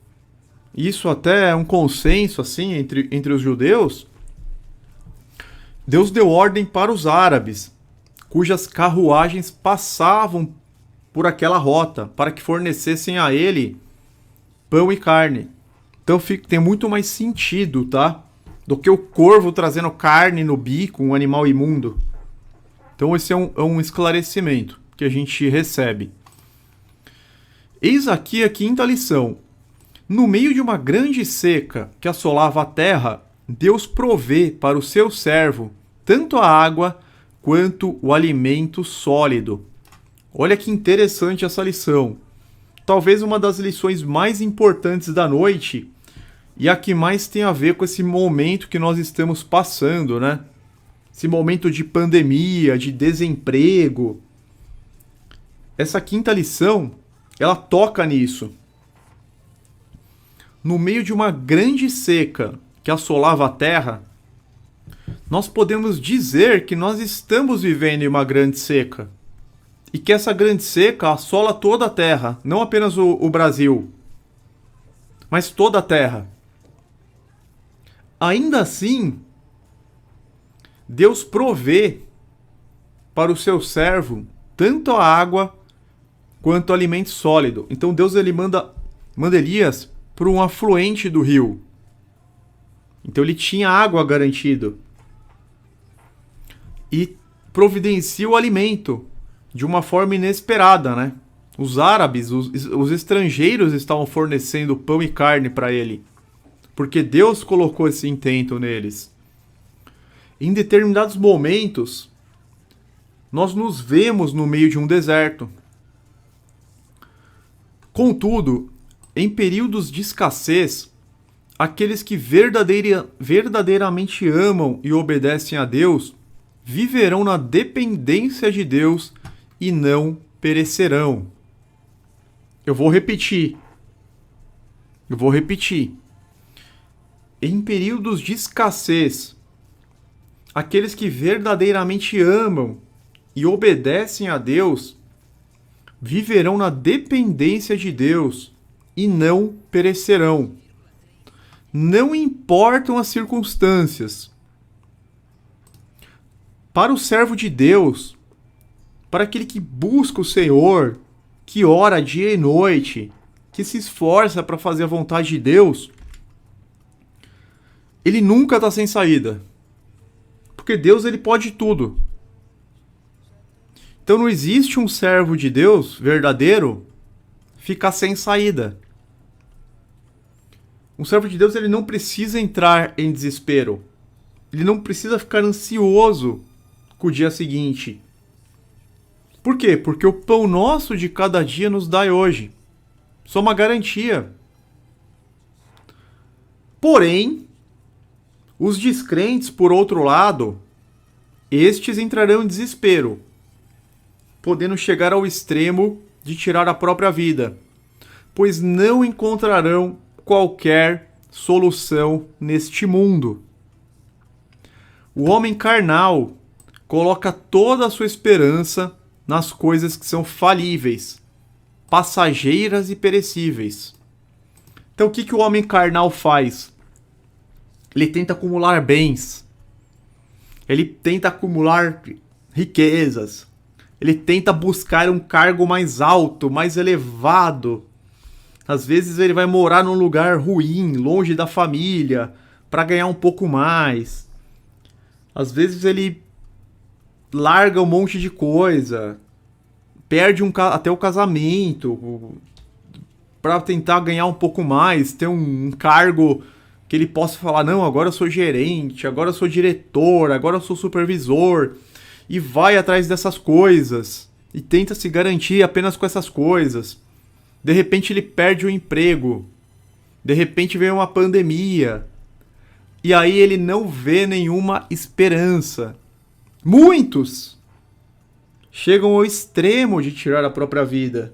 isso até é um consenso assim entre os judeus, Deus deu ordem para os árabes, cujas carruagens passavam por aquela rota, para que fornecessem a ele pão e carne. Então tem muito mais sentido, tá? Do que o corvo trazendo carne no bico, um animal imundo. Então esse é um esclarecimento que a gente recebe. Eis aqui a quinta lição. No meio de uma grande seca que assolava a terra, Deus provê para o seu servo tanto a água quanto o alimento sólido. Olha que interessante essa lição. Talvez uma das lições mais importantes da noite e a que mais tem a ver com esse momento que nós estamos passando, né? Esse momento de pandemia, de desemprego. Essa quinta lição, ela toca nisso. No meio de uma grande seca que assolava a terra, nós podemos dizer que nós estamos vivendo em uma grande seca. E que essa grande seca assola toda a terra, não apenas o Brasil, mas toda a terra. Ainda assim, Deus provê para o seu servo tanto a água quanto o alimento sólido. Então Deus ele manda Elias para um afluente do rio. Então ele tinha água garantido. E providencia o alimento de uma forma inesperada, né? Os árabes, os estrangeiros estavam fornecendo pão e carne para ele, porque Deus colocou esse intento neles. Em determinados momentos, nós nos vemos no meio de um deserto. Contudo, em períodos de escassez, aqueles que verdadeiramente amam e obedecem a Deus viverão na dependência de Deus e não perecerão. Eu vou repetir. Em períodos de escassez, aqueles que verdadeiramente amam e obedecem a Deus viverão na dependência de Deus e não perecerão. Não importam as circunstâncias. Para o servo de Deus, para aquele que busca o Senhor, que ora dia e noite, que se esforça para fazer a vontade de Deus, ele nunca está sem saída. Porque Deus ele pode tudo. Então não existe um servo de Deus verdadeiro ficar sem saída. Um servo de Deus ele não precisa entrar em desespero. Ele não precisa ficar ansioso com o dia seguinte. Por quê? Porque o pão nosso de cada dia nos dai hoje. Isso é uma garantia. Porém, os descrentes, por outro lado, estes entrarão em desespero, podendo chegar ao extremo de tirar a própria vida, pois não encontrarão qualquer solução neste mundo. O homem carnal coloca toda a sua esperança nas coisas que são falíveis, passageiras e perecíveis. Então o que o homem carnal faz? Ele tenta acumular bens, ele tenta acumular riquezas, ele tenta buscar um cargo mais alto, mais elevado. Às vezes ele vai morar num lugar ruim, longe da família, para ganhar um pouco mais. Às vezes ele larga um monte de coisa, perde até o casamento, para tentar ganhar um pouco mais, ter um cargo que ele possa falar, não, agora eu sou gerente, agora eu sou diretor, agora eu sou supervisor, e vai atrás dessas coisas, e tenta se garantir apenas com essas coisas. De repente ele perde o emprego, de repente vem uma pandemia, e aí ele não vê nenhuma esperança. Muitos chegam ao extremo de tirar a própria vida.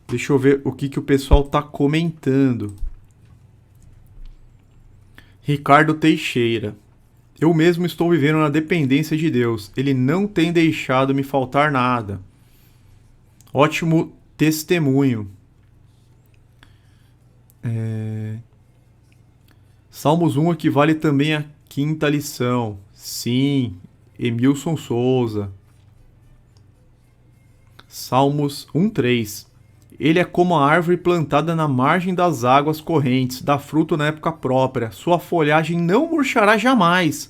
Deixa eu ver o que o pessoal tá comentando. Ricardo Teixeira. Eu mesmo estou vivendo na dependência de Deus. Ele não tem deixado me faltar nada. Ótimo testemunho. Salmos 1 equivale também à quinta lição. Sim, Emilson Souza. Salmos 1:3. Ele é como a árvore plantada na margem das águas correntes, dá fruto na época própria. Sua folhagem não murchará jamais.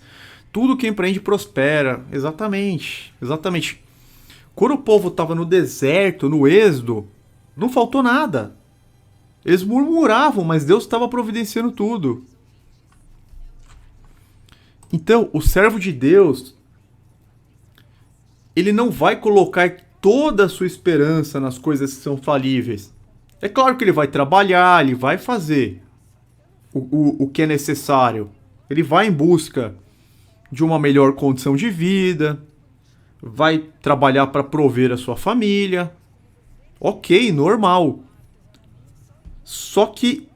Tudo que empreende prospera. Exatamente. Quando o povo estava no deserto, no êxodo, não faltou nada. Eles murmuravam, mas Deus estava providenciando tudo. Então, o servo de Deus, ele não vai colocar toda a sua esperança nas coisas que são falíveis. É claro que ele vai trabalhar, ele vai fazer o que é necessário. Ele vai em busca de uma melhor condição de vida, vai trabalhar para prover a sua família. Ok, normal. Só que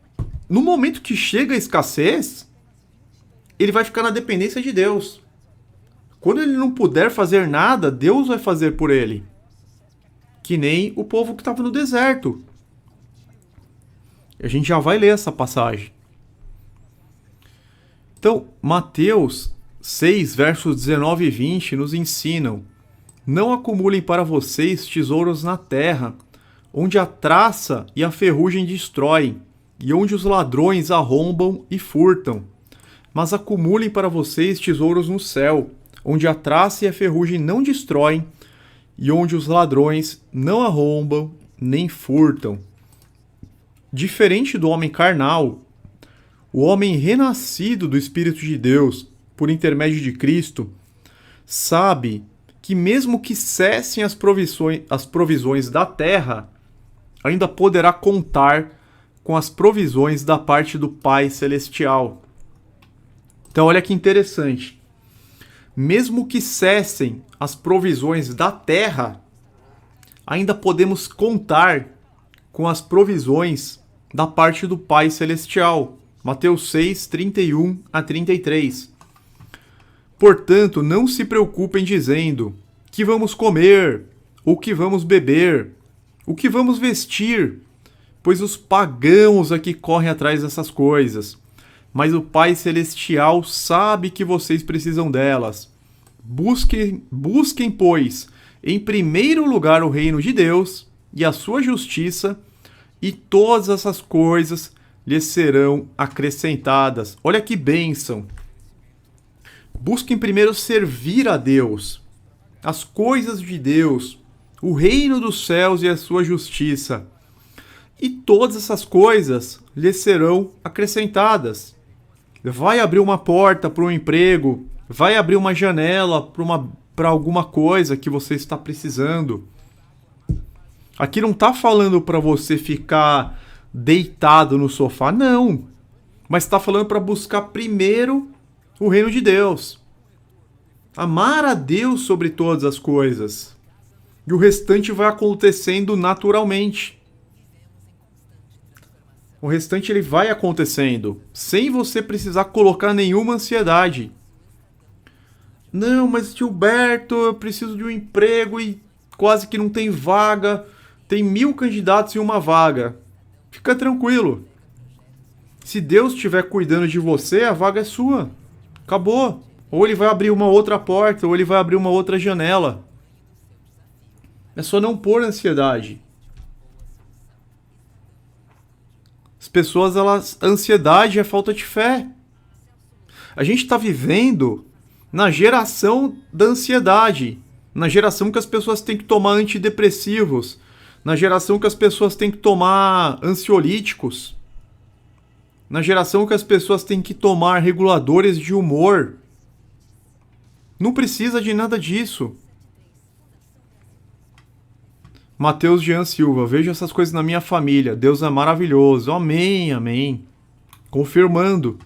no momento que chega a escassez, ele vai ficar na dependência de Deus. Quando ele não puder fazer nada, Deus vai fazer por ele. Que nem o povo que estava no deserto. A gente já vai ler essa passagem. Então, Mateus 6, versos 19 e 20 nos ensinam: não acumulem para vocês tesouros na terra, onde a traça e a ferrugem destroem, e onde os ladrões arrombam e furtam. Mas acumulem para vocês tesouros no céu, onde a traça e a ferrugem não destroem, e onde os ladrões não arrombam nem furtam. Diferente do homem carnal, o homem renascido do Espírito de Deus, por intermédio de Cristo, sabe que mesmo que cessem as provisões da terra, ainda poderá contar com as provisões da parte do Pai Celestial. Então olha que interessante. Mesmo que cessem as provisões da terra, ainda podemos contar com as provisões da parte do Pai Celestial. Mateus 6, 31 a 33. Portanto, não se preocupem dizendo: que vamos comer, ou que vamos beber, o que vamos vestir, pois os pagãos aqui correm atrás dessas coisas. Mas o Pai Celestial sabe que vocês precisam delas. Busquem, pois, em primeiro lugar o reino de Deus e a sua justiça, e todas essas coisas lhes serão acrescentadas. Olha que bênção! Busquem primeiro servir a Deus, as coisas de Deus, o reino dos céus e a sua justiça. E todas essas coisas lhes serão acrescentadas. Vai abrir uma porta para um emprego, vai abrir uma janela para alguma coisa que você está precisando. Aqui não está falando para você ficar deitado no sofá, não. Mas está falando para buscar primeiro o reino de Deus. Amar a Deus sobre todas as coisas. E o restante vai acontecendo naturalmente. O restante ele vai acontecendo, sem você precisar colocar nenhuma ansiedade. Não, mas Gilberto, eu preciso de um emprego e quase que não tem vaga. Tem 1000 candidatos em uma vaga. Fica tranquilo. Se Deus estiver cuidando de você, a vaga é sua. Acabou. Ou ele vai abrir uma outra porta, ou ele vai abrir uma outra janela. É só não pôr ansiedade. As pessoas, ansiedade é falta de fé. A gente está vivendo na geração da ansiedade. Na geração que as pessoas têm que tomar antidepressivos. Na geração que as pessoas têm que tomar ansiolíticos. Na geração que as pessoas têm que tomar reguladores de humor. Não precisa de nada disso. Mateus Jean Silva, vejo essas coisas na minha família. Deus é maravilhoso. Amém, amém. Confirmando.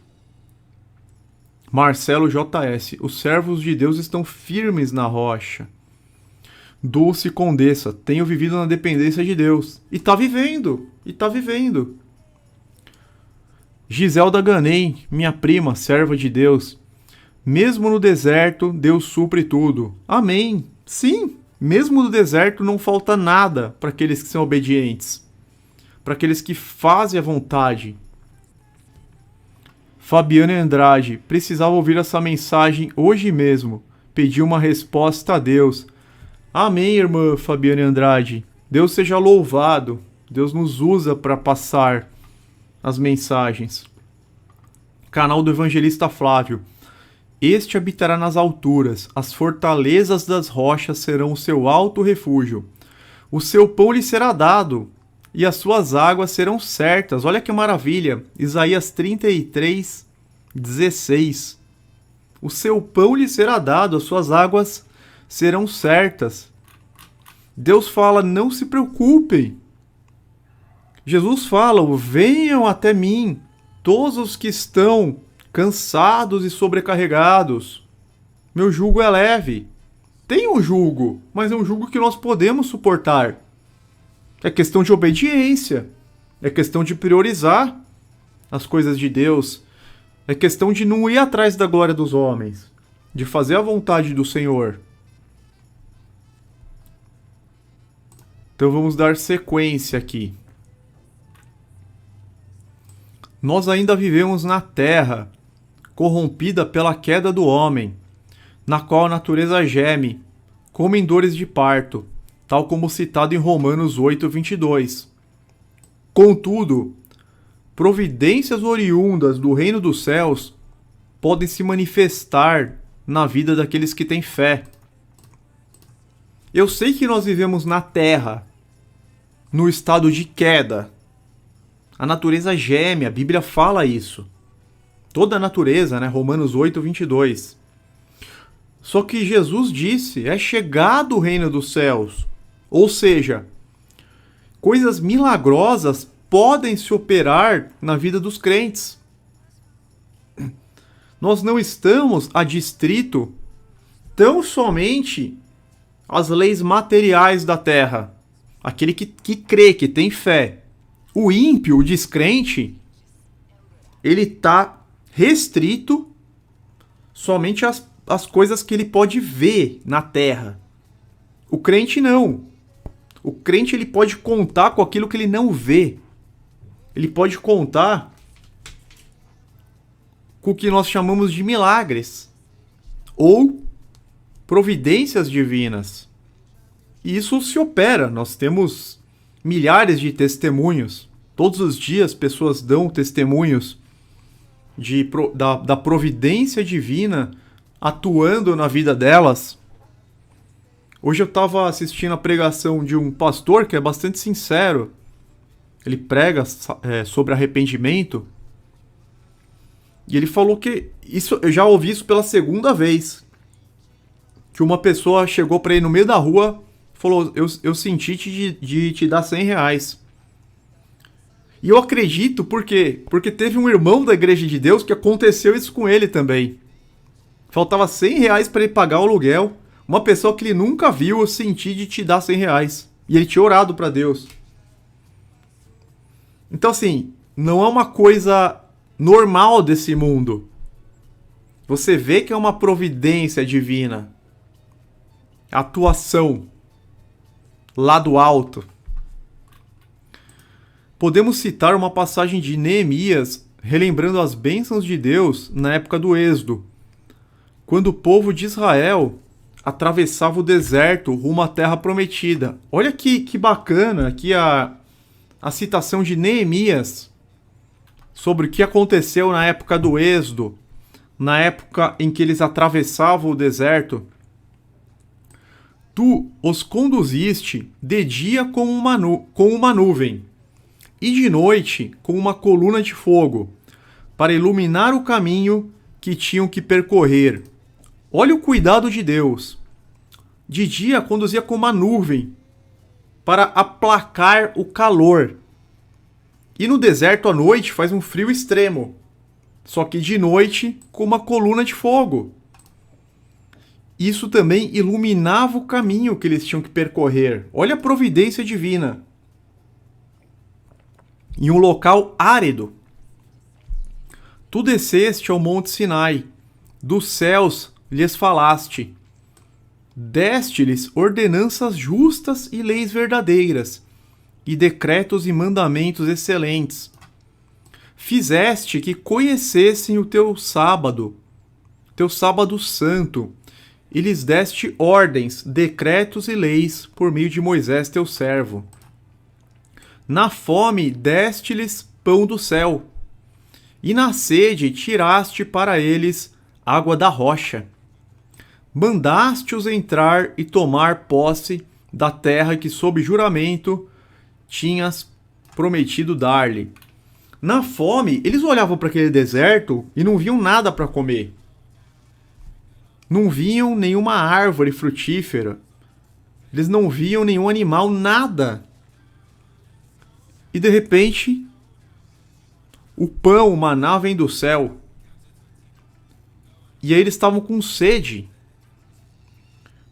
Marcelo JS, os servos de Deus estão firmes na rocha. Dulce Condessa, tenho vivido na dependência de Deus. E tá vivendo. Giselda Ganem, minha prima, serva de Deus. Mesmo no deserto, Deus supre tudo. Amém. Sim, mesmo no deserto não falta nada para aqueles que são obedientes. Para aqueles que fazem a vontade. Fabiana Andrade, precisava ouvir essa mensagem hoje mesmo. Pedi uma resposta a Deus. Amém, irmã Fabiana Andrade. Deus seja louvado. Deus nos usa para passar as mensagens. Canal do Evangelista Flávio. Este habitará nas alturas, as fortalezas das rochas serão o seu alto refúgio. O seu pão lhe será dado, e as suas águas serão certas. Olha que maravilha! Isaías 33, 16. O seu pão lhe será dado, as suas águas serão certas. Deus fala, não se preocupem. Jesus fala, venham até mim, todos os que estão cansados e sobrecarregados. Meu jugo é leve. Tem um jugo, mas é um jugo que nós podemos suportar. É questão de obediência. É questão de priorizar as coisas de Deus. É questão de não ir atrás da glória dos homens. De fazer a vontade do Senhor. Então vamos dar sequência aqui. Nós ainda vivemos na terra corrompida pela queda do homem, na qual a natureza geme, como em dores de parto, tal como citado em Romanos 8:22. Contudo, providências oriundas do reino dos céus podem se manifestar na vida daqueles que têm fé. Eu sei que nós vivemos na terra, no estado de queda. A natureza geme, a Bíblia fala isso. Toda a natureza, né? Romanos 8:22. Só que Jesus disse, é chegado o reino dos céus. Ou seja, coisas milagrosas podem se operar na vida dos crentes. Nós não estamos adstrito tão somente às leis materiais da terra. Aquele que crê, que tem fé. O ímpio, o descrente, ele está restrito somente às coisas que ele pode ver na terra. O crente não. O crente ele pode contar com aquilo que ele não vê. Ele pode contar com o que nós chamamos de milagres ou providências divinas. E isso se opera. Nós temos milhares de testemunhos. Todos os dias pessoas dão testemunhos da providência divina atuando na vida delas. Hoje eu estava assistindo a pregação de um pastor que é bastante sincero. Ele prega sobre arrependimento. E ele falou que eu já ouvi isso pela segunda vez. Que uma pessoa chegou para ele no meio da rua e falou, eu senti de te dar R$100. E eu acredito, por quê? Porque teve um irmão da Igreja de Deus que aconteceu isso com ele também. Faltava R$100 para ele pagar o aluguel. Uma pessoa que ele nunca viu, eu senti de te dar R$100. E ele tinha orado para Deus. Então assim, não é uma coisa normal desse mundo. Você vê que é uma providência divina. Atuação lá do alto. Podemos citar uma passagem de Neemias relembrando as bênçãos de Deus na época do Êxodo, quando o povo de Israel atravessava o deserto rumo à terra prometida. Olha que bacana aqui a citação de Neemias sobre o que aconteceu na época do Êxodo, na época em que eles atravessavam o deserto. Tu os conduziste de dia com uma nuvem, e de noite com uma coluna de fogo, para iluminar o caminho que tinham que percorrer. Olha o cuidado de Deus. De dia conduzia com uma nuvem, para aplacar o calor. E no deserto à noite faz um frio extremo. Só que de noite com uma coluna de fogo. Isso também iluminava o caminho que eles tinham que percorrer. Olha a providência divina. Em um local árido. Tu desceste ao monte Sinai, dos céus lhes falaste. Deste-lhes ordenanças justas e leis verdadeiras, e decretos e mandamentos excelentes. Fizeste que conhecessem o teu sábado santo, e lhes deste ordens, decretos e leis por meio de Moisés teu servo. Na fome deste-lhes pão do céu, e na sede tiraste para eles água da rocha. Mandaste-os entrar e tomar posse da terra que sob juramento tinhas prometido dar-lhe. Na fome, eles olhavam para aquele deserto e não viam nada para comer. Não viam nenhuma árvore frutífera. Eles não viam nenhum animal, nada. E de repente, o pão, o maná vem do céu. E aí eles estavam com sede.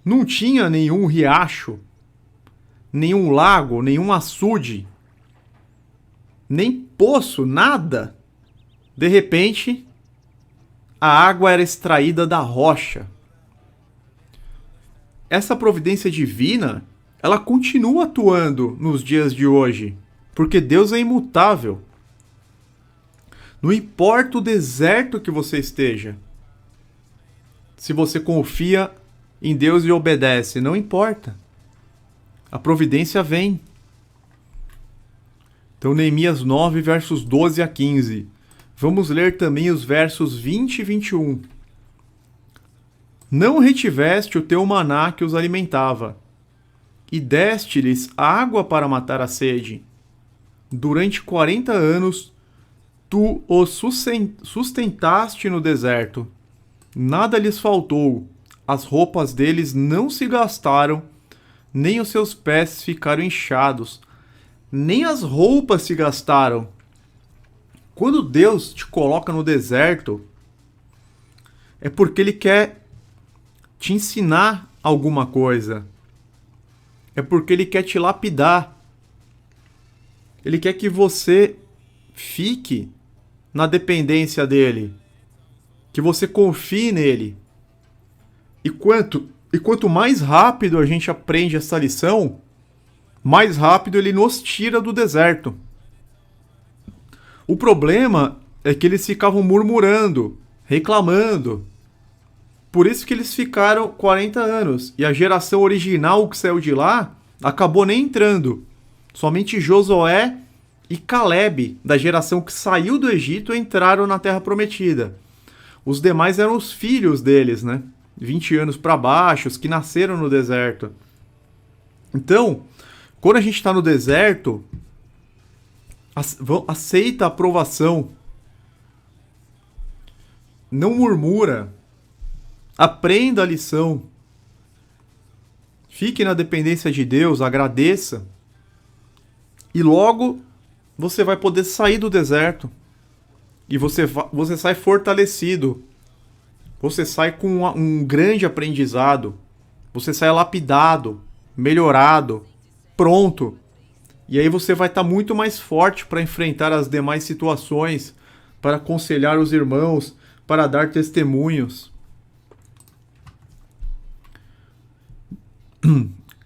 Não tinha nenhum riacho, nenhum lago, nenhum açude, nem poço, nada. De repente, a água era extraída da rocha. Essa providência divina, ela continua atuando nos dias de hoje, porque Deus é imutável. Não importa o deserto que você esteja. Se você confia em Deus e obedece, não importa. A providência vem. Então, Neemias 9, versos 12 a 15. Vamos ler também os versos 20 e 21. Não retiveste o teu maná que os alimentava, e deste-lhes água para matar a sede. Durante 40 anos, tu os sustentaste no deserto. Nada lhes faltou, as roupas deles não se gastaram, nem os seus pés ficaram inchados, nem as roupas se gastaram. Quando Deus te coloca no deserto, é porque Ele quer te ensinar alguma coisa. É porque Ele quer te lapidar. Ele quer que você fique na dependência dEle. Que você confie nele. E quanto mais rápido a gente aprende essa lição, mais rápido Ele nos tira do deserto. O problema é que eles ficavam murmurando, reclamando. Por isso que eles ficaram 40 anos. E a geração original que saiu de lá acabou nem entrando. Somente Josué e Caleb, da geração que saiu do Egito, entraram na Terra Prometida. Os demais eram os filhos deles, né? 20 anos para baixo, os que nasceram no deserto. Então, quando a gente está no deserto, aceita a provação. Não murmura. Aprenda a lição. Fique na dependência de Deus, agradeça. E logo você vai poder sair do deserto. E você sai fortalecido. Você sai com um grande aprendizado. Você sai lapidado, melhorado, pronto. E aí você vai estar muito mais forte para enfrentar as demais situações, para aconselhar os irmãos, para dar testemunhos.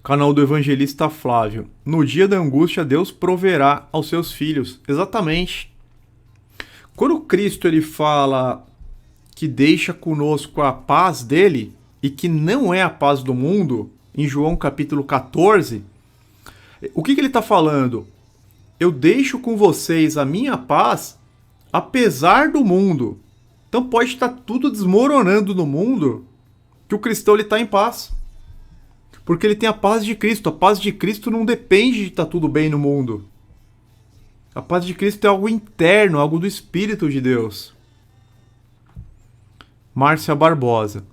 Canal do Evangelista Flávio. No dia da angústia, Deus proverá aos seus filhos. Exatamente. Quando Cristo ele fala que deixa conosco a paz dele, e que não é a paz do mundo, em João capítulo 14, o que ele está falando? Eu deixo com vocês a minha paz, apesar do mundo. Então pode estar tudo desmoronando no mundo, que o cristão está em paz. Porque ele tem a paz de Cristo. A paz de Cristo não depende de estar tudo bem no mundo. A paz de Cristo é algo interno, algo do Espírito de Deus. Márcia Barbosa.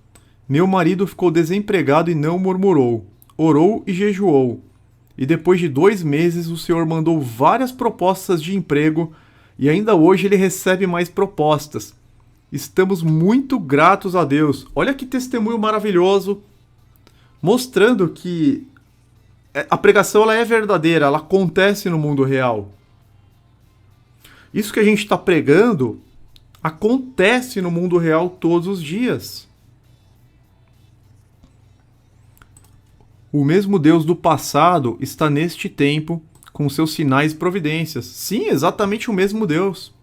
Meu marido ficou desempregado e não murmurou. Orou e jejuou. E depois de 2 meses o Senhor mandou várias propostas de emprego e ainda hoje ele recebe mais propostas. Estamos muito gratos a Deus. Olha que testemunho maravilhoso, mostrando que a pregação ela é verdadeira, ela acontece no mundo real. Isso que a gente está pregando acontece no mundo real todos os dias. O mesmo Deus do passado está neste tempo com seus sinais e providências. Sim, exatamente o mesmo Deus.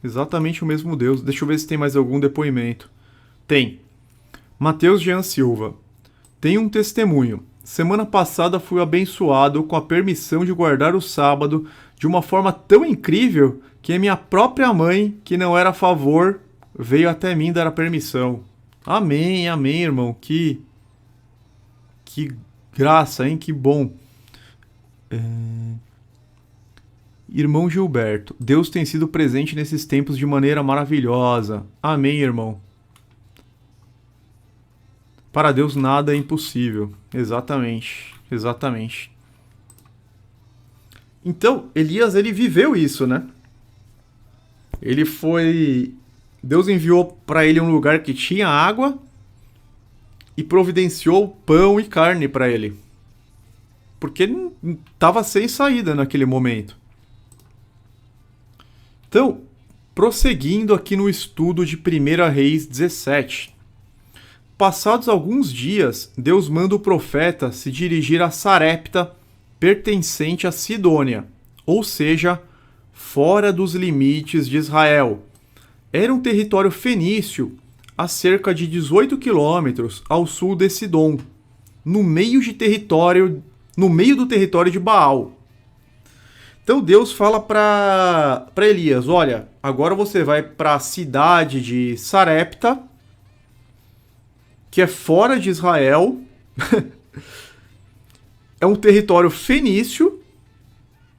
Exatamente o mesmo Deus. Deixa eu ver se tem mais algum depoimento. Tem. Mateus Jean Silva. Tem um testemunho. Semana passada fui abençoado com a permissão de guardar o sábado de uma forma tão incrível que a minha própria mãe, que não era a favor, veio até mim dar a permissão. Amém, amém, irmão. Que graça, hein? Que bom. Irmão Gilberto, Deus tem sido presente nesses tempos de maneira maravilhosa. Amém, irmão. Para Deus nada é impossível. Exatamente, exatamente. Então, Elias, ele viveu isso, né? Deus enviou para ele um lugar que tinha água e providenciou pão e carne para ele. Porque ele estava sem saída naquele momento. Então, prosseguindo aqui no estudo de 1 Reis 17. Passados alguns dias, Deus manda o profeta se dirigir a Sarepta, pertencente a Sidônia, ou seja, fora dos limites de Israel. Era um território fenício a cerca de 18 quilômetros ao sul de Sidom, no meio do território de Baal. Então Deus fala para Elias, olha, agora você vai para a cidade de Sarepta, que é fora de Israel, é um território fenício,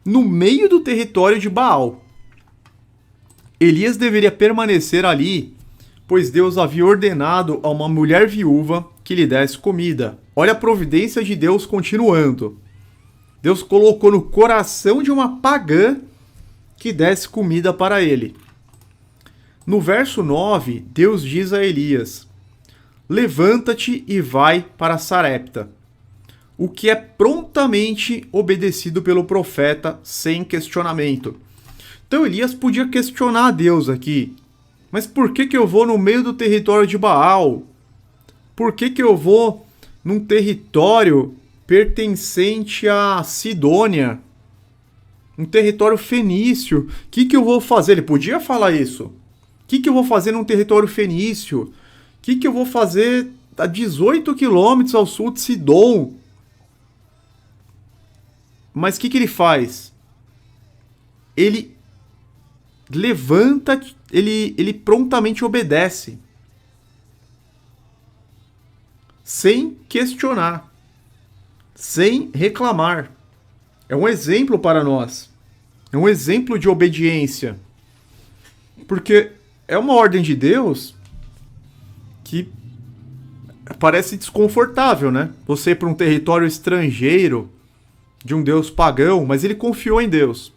no meio do território de Baal. Elias deveria permanecer ali, pois Deus havia ordenado a uma mulher viúva que lhe desse comida. Olha a providência de Deus continuando. Deus colocou no coração de uma pagã que desse comida para ele. No verso 9, Deus diz a Elias: levanta-te e vai para Sarepta, o que é prontamente obedecido pelo profeta sem questionamento. Então Elias podia questionar a Deus aqui. Mas por que eu vou no meio do território de Baal? Por que eu vou num território pertencente a Sidônia? Um território fenício. O que eu vou fazer? Ele podia falar isso. O que eu vou fazer num território fenício? O que eu vou fazer a 18 quilômetros ao sul de Sidom? Mas o que ele faz? Ele levanta, ele prontamente obedece. Sem questionar. Sem reclamar. É um exemplo para nós. É um exemplo de obediência. Porque é uma ordem de Deus que parece desconfortável, né? Você ir para um território estrangeiro de um Deus pagão, mas ele confiou em Deus.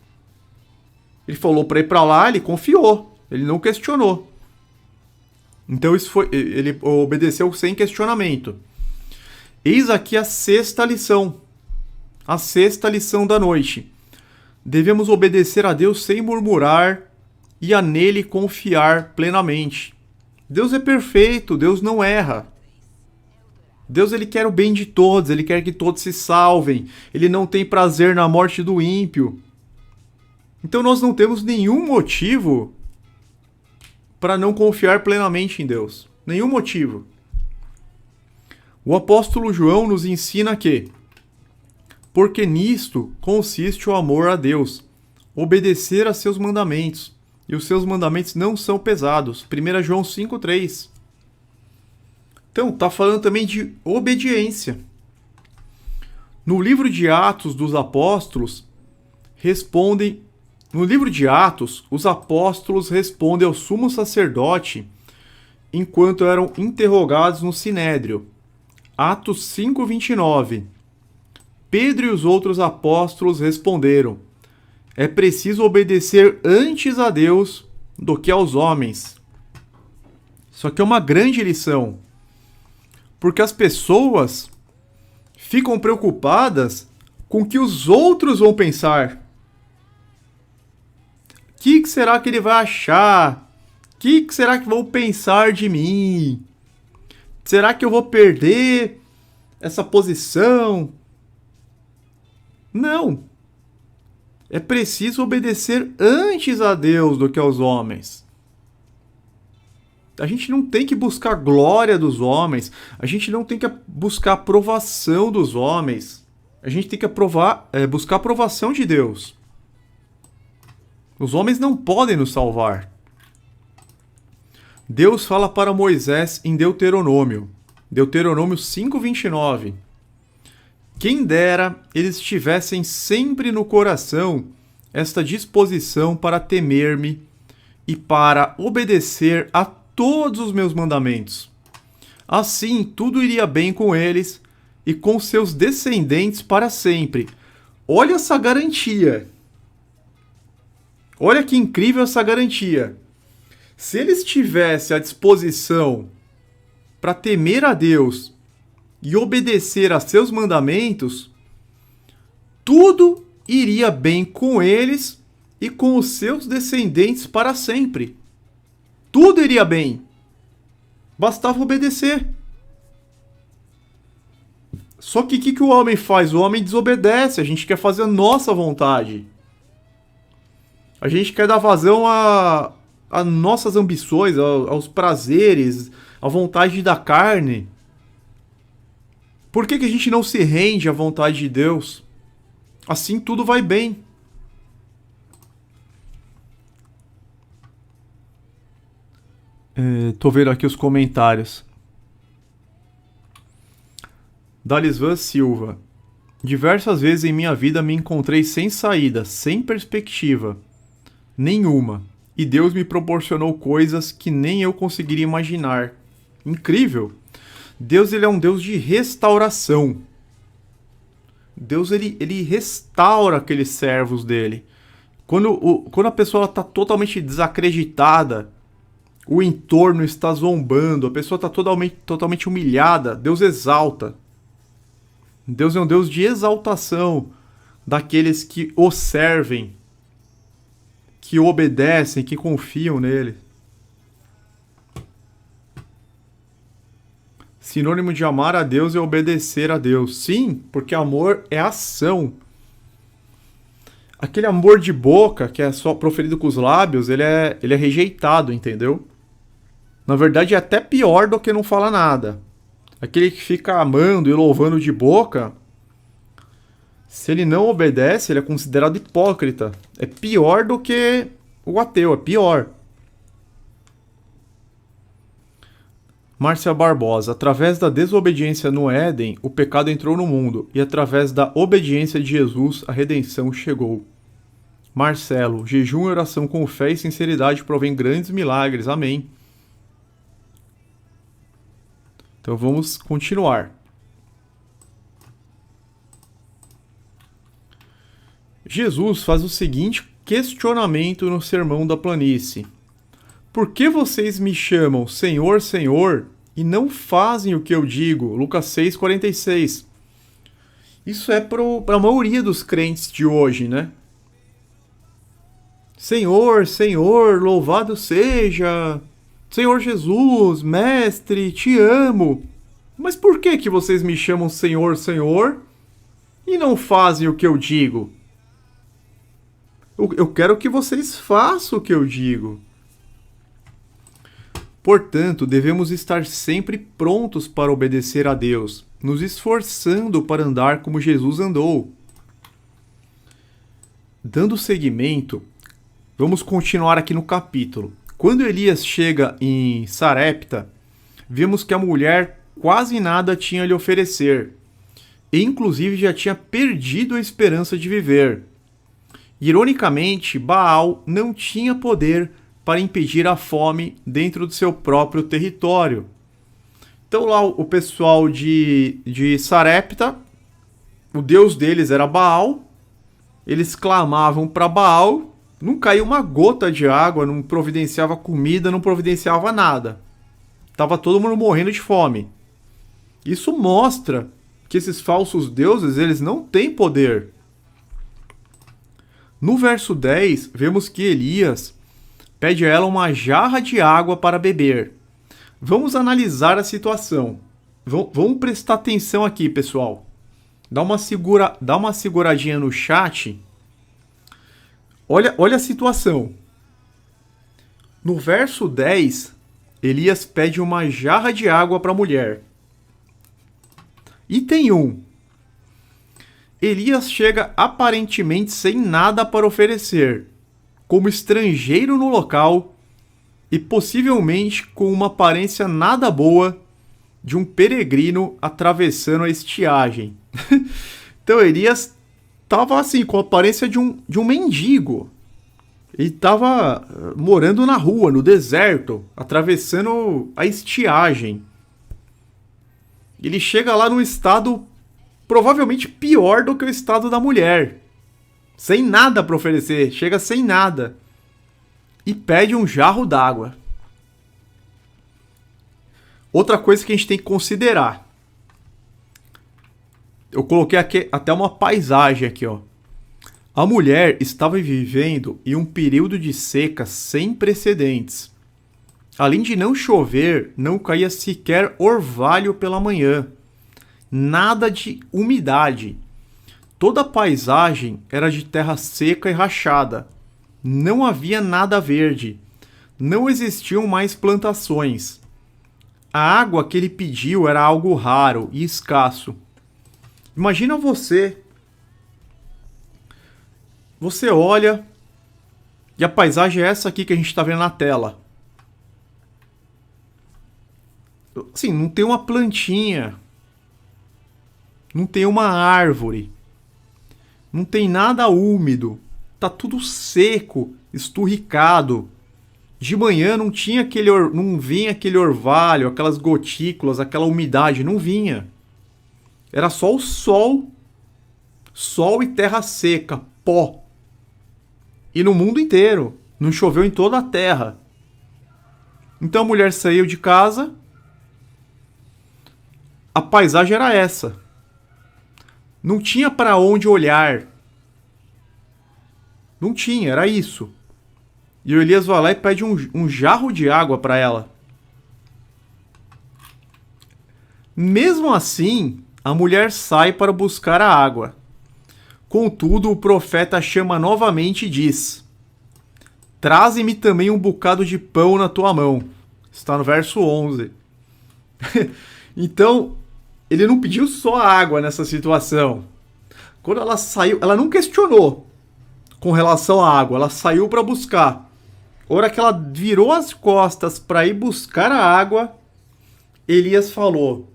Ele falou para ir para lá, ele confiou, ele não questionou. Então ele obedeceu sem questionamento. Eis aqui a sexta lição. A sexta lição da noite. Devemos obedecer a Deus sem murmurar e a nele confiar plenamente. Deus é perfeito, Deus não erra. Deus ele quer o bem de todos, ele quer que todos se salvem. Ele não tem prazer na morte do ímpio. Então nós não temos nenhum motivo para não confiar plenamente em Deus. Nenhum motivo. O apóstolo João nos ensina que, porque nisto consiste o amor a Deus, obedecer a seus mandamentos, e os seus mandamentos não são pesados. 1 João 5,3. Então, está falando também de obediência. No livro de Atos dos Apóstolos, os apóstolos respondem ao sumo sacerdote enquanto eram interrogados no Sinédrio. Atos 5:29. Pedro e os outros apóstolos responderam: é preciso obedecer antes a Deus do que aos homens. Isso aqui é uma grande lição, porque as pessoas ficam preocupadas com o que os outros vão pensar. O que será que ele vai achar? O que será que vão pensar de mim? Será que eu vou perder essa posição? Não. É preciso obedecer antes a Deus do que aos homens. A gente não tem que buscar glória dos homens. A gente não tem que buscar aprovação dos homens. A gente tem que buscar a aprovação de Deus. Os homens não podem nos salvar. Deus fala para Moisés em Deuteronômio 5:29. Quem dera eles tivessem sempre no coração esta disposição para temer-me e para obedecer a todos os meus mandamentos. Assim tudo iria bem com eles e com seus descendentes para sempre. Olha essa garantia. Olha que incrível essa garantia. Se eles tivessem a disposição para temer a Deus e obedecer a seus mandamentos, tudo iria bem com eles e com os seus descendentes para sempre. Tudo iria bem. Bastava obedecer. Só que o que o homem faz? O homem desobedece. A gente quer fazer a nossa vontade. A gente quer dar vazão a nossas ambições, aos prazeres, à vontade da carne. Por que a gente não se rende à vontade de Deus? Assim tudo vai bem. Tô vendo aqui os comentários. Dalisvan Silva. Diversas vezes em minha vida me encontrei sem saída, sem perspectiva nenhuma. E Deus me proporcionou coisas que nem eu conseguiria imaginar. Incrível! Deus, ele é um Deus de restauração. Deus, ele restaura aqueles servos dele. Quando a pessoa está totalmente desacreditada, o entorno está zombando, a pessoa está totalmente humilhada, Deus exalta. Deus é um Deus de exaltação daqueles que o servem, que obedecem, que confiam nele. Sinônimo de amar a Deus é obedecer a Deus. Sim, porque amor é ação. Aquele amor de boca, que é só proferido com os lábios, ele é rejeitado, entendeu? Na verdade, é até pior do que não falar nada. Aquele que fica amando e louvando de boca, se ele não obedece, ele é considerado hipócrita. É pior do que o ateu, é pior. Márcia Barbosa. Através da desobediência no Éden, o pecado entrou no mundo, e através da obediência de Jesus, a redenção chegou. Marcelo. Jejum e oração com fé e sinceridade provém grandes milagres. Amém. Então vamos continuar. Jesus faz o seguinte questionamento no Sermão da Planície. Por que vocês me chamam Senhor, Senhor, e não fazem o que eu digo? Lucas 6,46. Isso é para a maioria dos crentes de hoje, né? Senhor, Senhor, louvado seja... Senhor Jesus, Mestre, te amo. Mas por que vocês me chamam Senhor, Senhor e não fazem o que eu digo? Eu quero que vocês façam o que eu digo. Portanto, devemos estar sempre prontos para obedecer a Deus, nos esforçando para andar como Jesus andou. Dando seguimento, vamos continuar aqui no capítulo. Quando Elias chega em Sarepta, vemos que a mulher quase nada tinha a lhe oferecer, e inclusive já tinha perdido a esperança de viver. Ironicamente, Baal não tinha poder para impedir a fome dentro do seu próprio território. Então lá o pessoal de Sarepta, o deus deles era Baal, eles clamavam para Baal, não caía uma gota de água, não providenciava comida, não providenciava nada. Tava todo mundo morrendo de fome. Isso mostra que esses falsos deuses, eles não têm poder. No verso 10, vemos que Elias pede a ela uma jarra de água para beber. Vamos analisar a situação. Vamos prestar atenção aqui, pessoal. Dá uma seguradinha no chat. Olha a situação. No verso 10, Elias pede uma jarra de água para a mulher. Item 1. Elias chega aparentemente sem nada para oferecer, como estrangeiro no local e possivelmente com uma aparência nada boa de um peregrino atravessando a estiagem. Então Elias estava assim, com a aparência de um mendigo. Ele estava morando na rua, no deserto, atravessando a estiagem. Ele chega lá num estado provavelmente pior do que o estado da mulher. Sem nada para oferecer, chega sem nada. E pede um jarro d'água. Outra coisa que a gente tem que considerar. Eu coloquei aqui até uma paisagem aqui, ó. A mulher estava vivendo em um período de seca sem precedentes. Além de não chover, não caía sequer orvalho pela manhã. Nada de umidade. Toda a paisagem era de terra seca e rachada. não havia nada verde. Não existiam mais plantações. A água que ele pediu era algo raro e escasso. Imagina você. Você olha e a paisagem é essa aqui que a gente está vendo na tela. Assim, não tem uma plantinha. Não tem uma árvore. Não tem nada úmido. Tá tudo seco, esturricado. De manhã não tinha não vinha aquele orvalho, aquelas gotículas, aquela umidade, não vinha. Era só o sol, sol e terra seca, pó. E no mundo inteiro, não choveu em toda a terra. Então a mulher saiu de casa, a paisagem era essa. Não tinha para onde olhar. Não tinha, era isso. E o Elias vai lá e pede um jarro de água para ela. Mesmo assim, a mulher sai para buscar a água. Contudo, o profeta chama novamente e diz: Traze-me também um bocado de pão na tua mão. Está no verso 11. Então, ele não pediu só água nessa situação. Quando ela saiu, ela não questionou com relação à água, ela saiu para buscar. A hora que ela virou as costas para ir buscar a água, Elias falou: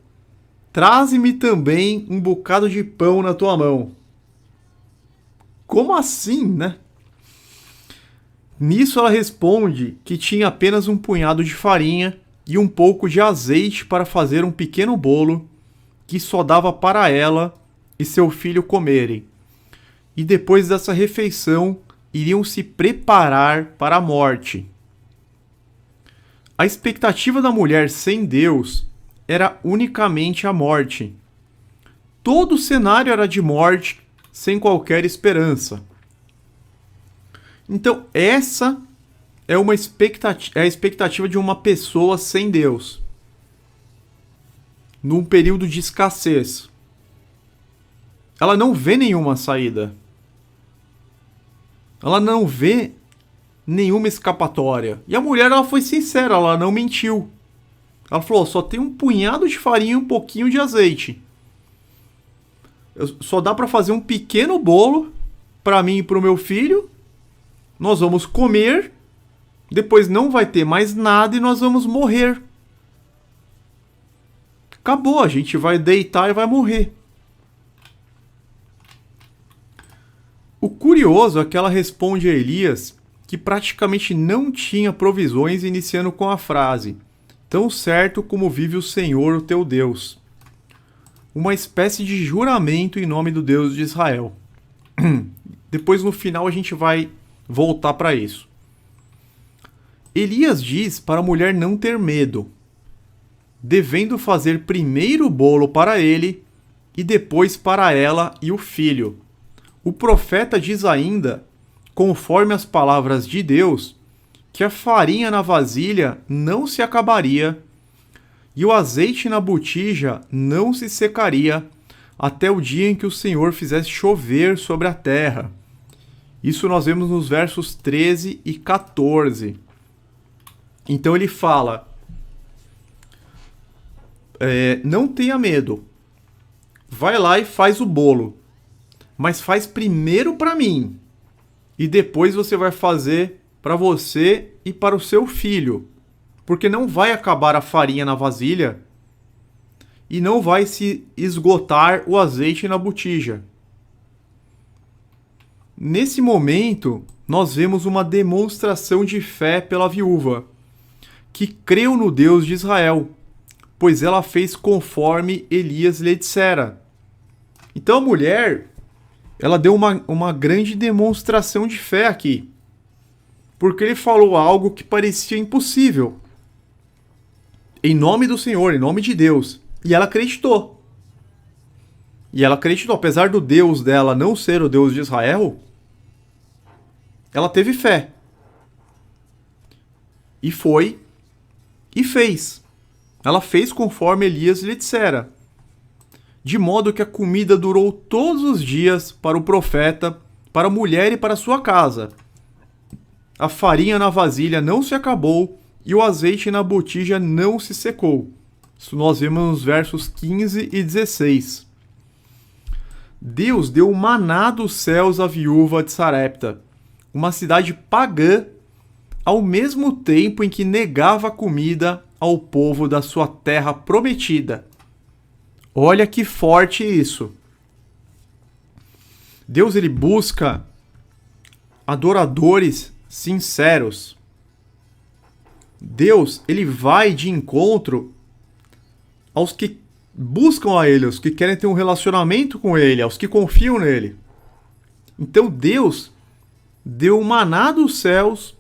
Traze-me também um bocado de pão na tua mão. Como assim, né? Nisso ela responde que tinha apenas um punhado de farinha e um pouco de azeite para fazer um pequeno bolo que só dava para ela e seu filho comerem. E depois dessa refeição, iriam se preparar para a morte. A expectativa da mulher sem Deus era unicamente a morte. Todo o cenário era de morte, sem qualquer esperança. Então, essa é a expectativa de uma pessoa sem Deus, num período de escassez. Ela não vê nenhuma saída. Ela não vê nenhuma escapatória. E a mulher, ela foi sincera, ela não mentiu. Ela falou: só tem um punhado de farinha e um pouquinho de azeite. Só dá para fazer um pequeno bolo para mim e para o meu filho. Nós vamos comer. Depois não vai ter mais nada e nós vamos morrer. Acabou, a gente vai deitar e vai morrer. O curioso é que ela responde a Elias que praticamente não tinha provisões, iniciando com a frase: Tão certo como vive o Senhor, o teu Deus. Uma espécie de juramento em nome do Deus de Israel. Depois, no final, a gente vai voltar para isso. Elias diz para a mulher não ter medo, devendo fazer primeiro o bolo para ele e depois para ela e o filho. O profeta diz ainda, conforme as palavras de Deus, que a farinha na vasilha não se acabaria e o azeite na botija não se secaria até o dia em que o Senhor fizesse chover sobre a terra. Isso nós vemos nos versos 13 e 14. Então ele fala: não tenha medo, vai lá e faz o bolo. Mas faz primeiro para mim. E depois você vai fazer para você e para o seu filho. Porque não vai acabar a farinha na vasilha. E não vai se esgotar o azeite na botija. Nesse momento, nós vemos uma demonstração de fé pela viúva, que creu no Deus de Israel, pois ela fez conforme Elias lhe dissera. Então a mulher, ela deu uma grande demonstração de fé aqui. Porque ele falou algo que parecia impossível. Em nome do Senhor, em nome de Deus. E ela acreditou. E ela acreditou. Apesar do Deus dela não ser o Deus de Israel, ela teve fé. E foi e fez. Ela fez conforme Elias lhe dissera. De modo que a comida durou todos os dias para o profeta, para a mulher e para a sua casa. a farinha na vasilha não se acabou e o azeite na botija não se secou. Isso nós vemos nos versos 15 e 16. Deus deu o maná dos céus à viúva de Sarepta, uma cidade pagã, ao mesmo tempo em que negava comida ao povo da sua terra prometida. Olha que forte isso. Deus ele busca adoradores sinceros. Deus ele vai de encontro aos que buscam a Ele, aos que querem ter um relacionamento com Ele, aos que confiam nele. Então Deus deu o maná dos céus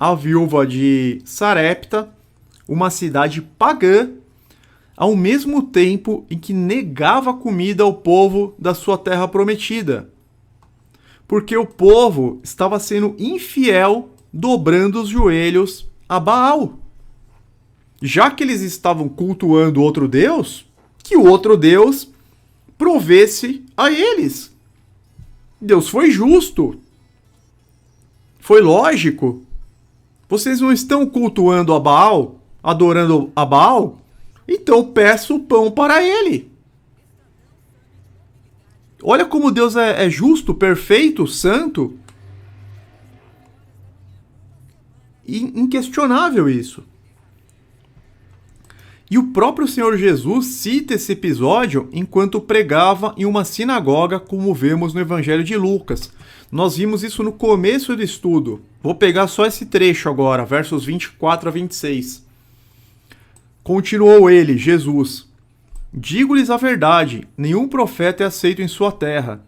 à viúva de Sarepta, uma cidade pagã, ao mesmo tempo em que negava comida ao povo da sua terra prometida. Porque o povo estava sendo infiel, dobrando os joelhos a Baal. Já que eles estavam cultuando outro Deus, que o outro Deus provesse a eles. Deus foi justo. Foi lógico. Vocês não estão cultuando a Baal, adorando a Baal? Então peça o pão para ele. Olha como Deus é justo, perfeito, santo. E inquestionável isso. E o próprio Senhor Jesus cita esse episódio enquanto pregava em uma sinagoga, como vemos no Evangelho de Lucas. Nós vimos isso no começo do estudo. Vou pegar só esse trecho agora, versos 24 a 26. Continuou ele, Jesus: digo-lhes a verdade, nenhum profeta é aceito em sua terra.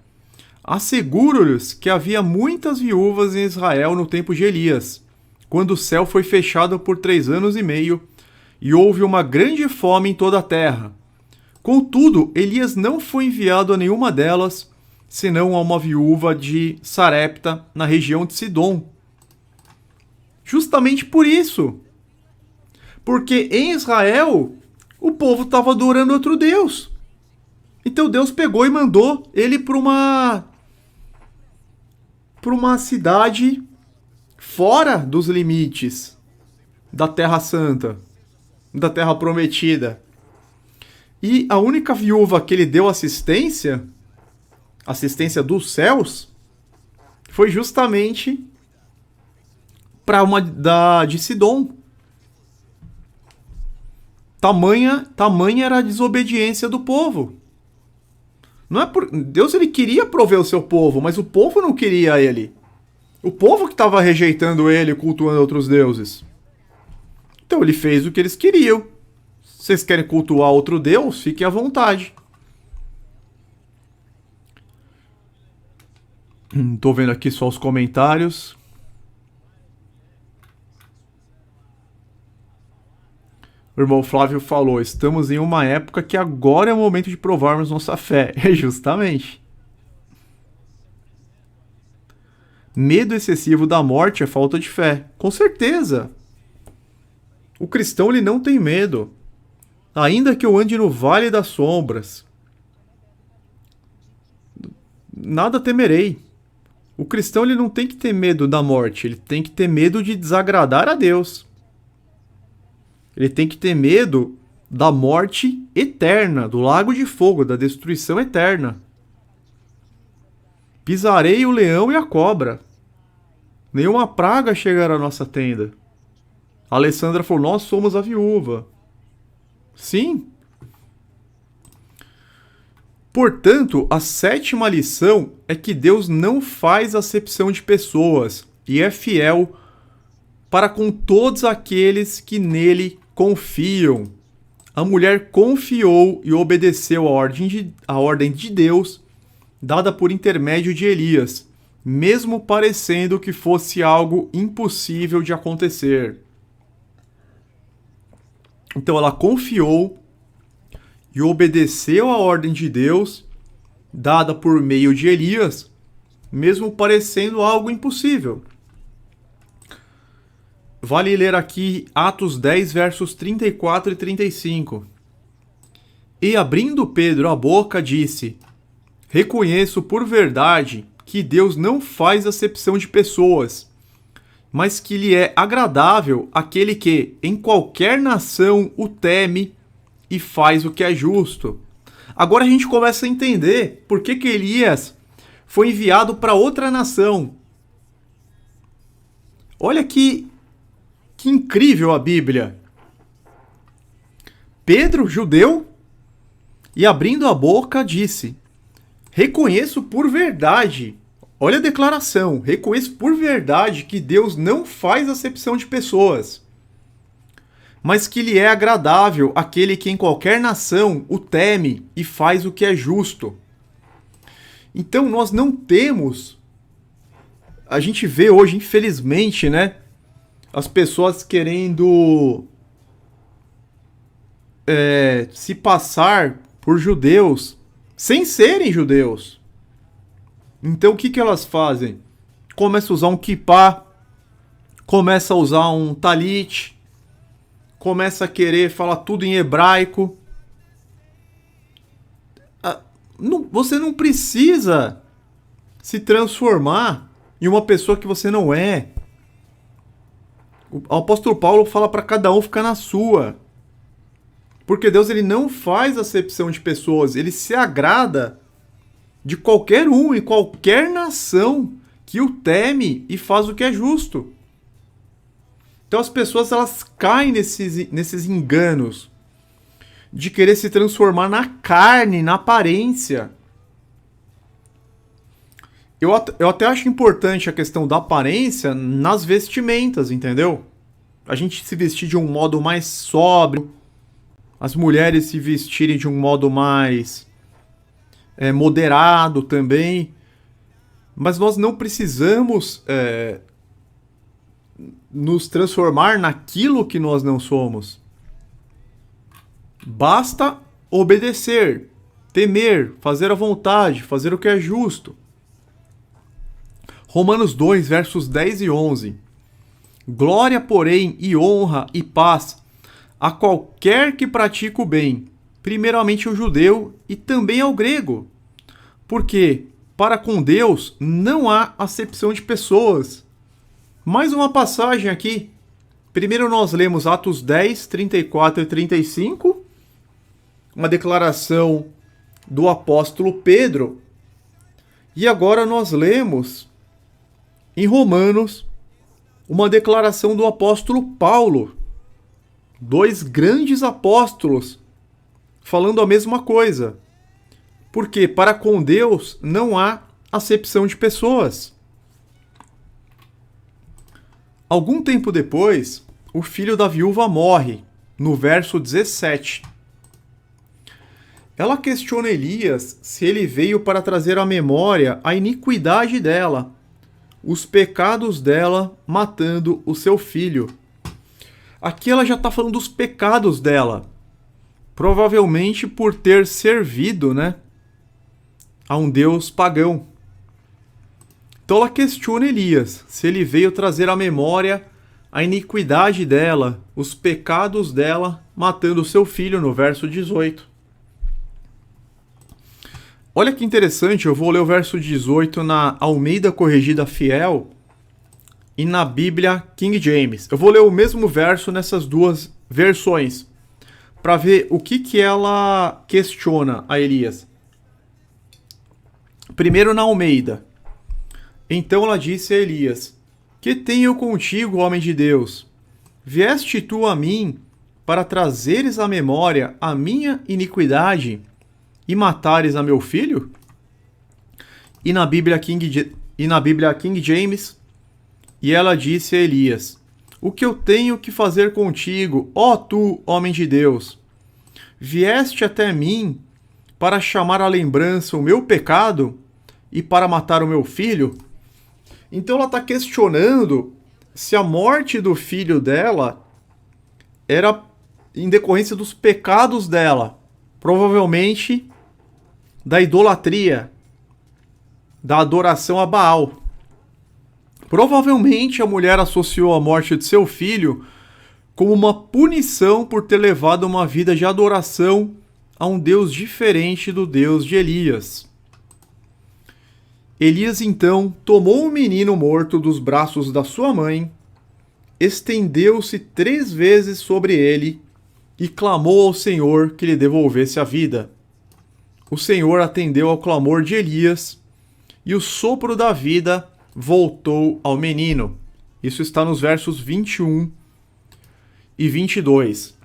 Asseguro-lhes que havia muitas viúvas em Israel no tempo de Elias, quando o céu foi fechado por 3 anos e meio, e houve uma grande fome em toda a terra. Contudo, Elias não foi enviado a nenhuma delas, senão a uma viúva de Sarepta, na região de Sidom. Justamente por isso. Porque em Israel, o povo estava adorando outro Deus. Então Deus pegou e mandou ele para uma cidade fora dos limites da Terra Santa, da Terra Prometida. E a única viúva que ele deu assistência dos céus, foi justamente para uma de Sidom. Tamanha era a desobediência do povo. Não é por Deus, ele queria prover o seu povo, mas o povo não queria ele. O povo que estava rejeitando ele, cultuando outros deuses. Então ele fez o que eles queriam. Se vocês querem cultuar outro Deus, fiquem à vontade. Tô vendo aqui só os comentários. O irmão Flávio falou: estamos em uma época que agora é o momento de provarmos nossa fé. É justamente. Medo excessivo da morte é falta de fé. Com certeza. O cristão ele não tem medo. Ainda que eu ande no vale das sombras, nada temerei. O cristão ele não tem que ter medo da morte, ele tem que ter medo de desagradar a Deus. Ele tem que ter medo da morte eterna, do lago de fogo, da destruição eterna. Pisarei o leão e a cobra. Nenhuma praga chegará à nossa tenda. A Alessandra falou: nós somos a viúva. Sim. Portanto, a 7ª lição é que Deus não faz acepção de pessoas e é fiel para com todos aqueles que nele confiam. A mulher confiou e obedeceu a ordem de Deus dada por intermédio de Elias, mesmo parecendo que fosse algo impossível de acontecer. Então ela confiou e obedeceu a ordem de Deus, dada por meio de Elias, mesmo parecendo algo impossível. Vale ler aqui Atos 10, versos 34 e 35. E abrindo Pedro a boca, disse: reconheço por verdade que Deus não faz acepção de pessoas, mas que lhe é agradável aquele que, em qualquer nação, o teme e faz o que é justo. Agora a gente começa a entender por que Elias foi enviado para outra nação. Olha que incrível a Bíblia. Pedro, judeu, e abrindo a boca disse: reconheço por verdade, olha a declaração, reconheço por verdade que Deus não faz acepção de pessoas, mas que lhe é agradável aquele que em qualquer nação o teme e faz o que é justo. Então nós não temos, a gente vê hoje, infelizmente, né, as pessoas querendo se passar por judeus sem serem judeus. Então o que elas fazem? Começa a usar um kippá, começa a usar um talit, começa a querer falar tudo em hebraico. Você não precisa se transformar em uma pessoa que você não é. O apóstolo Paulo fala para cada um ficar na sua. Porque Deus, ele não faz acepção de pessoas, ele se agrada de qualquer um e qualquer nação que o teme e faz o que é justo. Então as pessoas, elas caem nesses enganos de querer se transformar na carne, na aparência. Eu até acho importante a questão da aparência nas vestimentas, entendeu? A gente se vestir de um modo mais sóbrio, as mulheres se vestirem de um modo mais moderado também. Mas nós não precisamos nos transformar naquilo que nós não somos. Basta obedecer, temer, fazer a vontade, fazer o que é justo. Romanos 2, versos 10 e 11. Glória, porém, e honra e paz a qualquer que pratica o bem, primeiramente o judeu e também ao grego. Porque para com Deus não há acepção de pessoas. Mais uma passagem aqui. Primeiro nós lemos Atos 10, 34 e 35, uma declaração do apóstolo Pedro. E agora nós lemos em Romanos uma declaração do apóstolo Paulo. Dois grandes apóstolos falando a mesma coisa. Porque para com Deus não há acepção de pessoas. Algum tempo depois, o filho da viúva morre, no verso 17. Ela questiona Elias se ele veio para trazer à memória a iniquidade dela, os pecados dela matando o seu filho. Aqui ela já está falando dos pecados dela, provavelmente por ter servido, a um deus pagão. Então ela questiona Elias se ele veio trazer à memória a iniquidade dela, os pecados dela, matando o seu filho, no verso 18. Olha que interessante, eu vou ler o verso 18 na Almeida Corrigida Fiel e na Bíblia King James. Eu vou ler o mesmo verso nessas duas versões, para ver o que ela questiona a Elias. Primeiro na Almeida. Então ela disse a Elias: que tenho contigo, homem de Deus? Vieste tu a mim para trazeres à memória a minha iniquidade e matares a meu filho? E na Bíblia King James, e ela disse a Elias: o que eu tenho que fazer contigo, ó tu, homem de Deus? Vieste até mim para chamar à lembrança o meu pecado e para matar o meu filho? Então ela está questionando se a morte do filho dela era em decorrência dos pecados dela, provavelmente da idolatria, da adoração a Baal. Provavelmente a mulher associou a morte de seu filho como uma punição por ter levado uma vida de adoração a um Deus diferente do Deus de Elias. Elias então tomou o menino morto dos braços da sua mãe estendeu-se 3 vezes sobre ele e clamou ao Senhor que lhe devolvesse a vida. O Senhor atendeu ao clamor de Elias e o sopro da vida voltou ao menino. Isso está nos versos 21 e 22.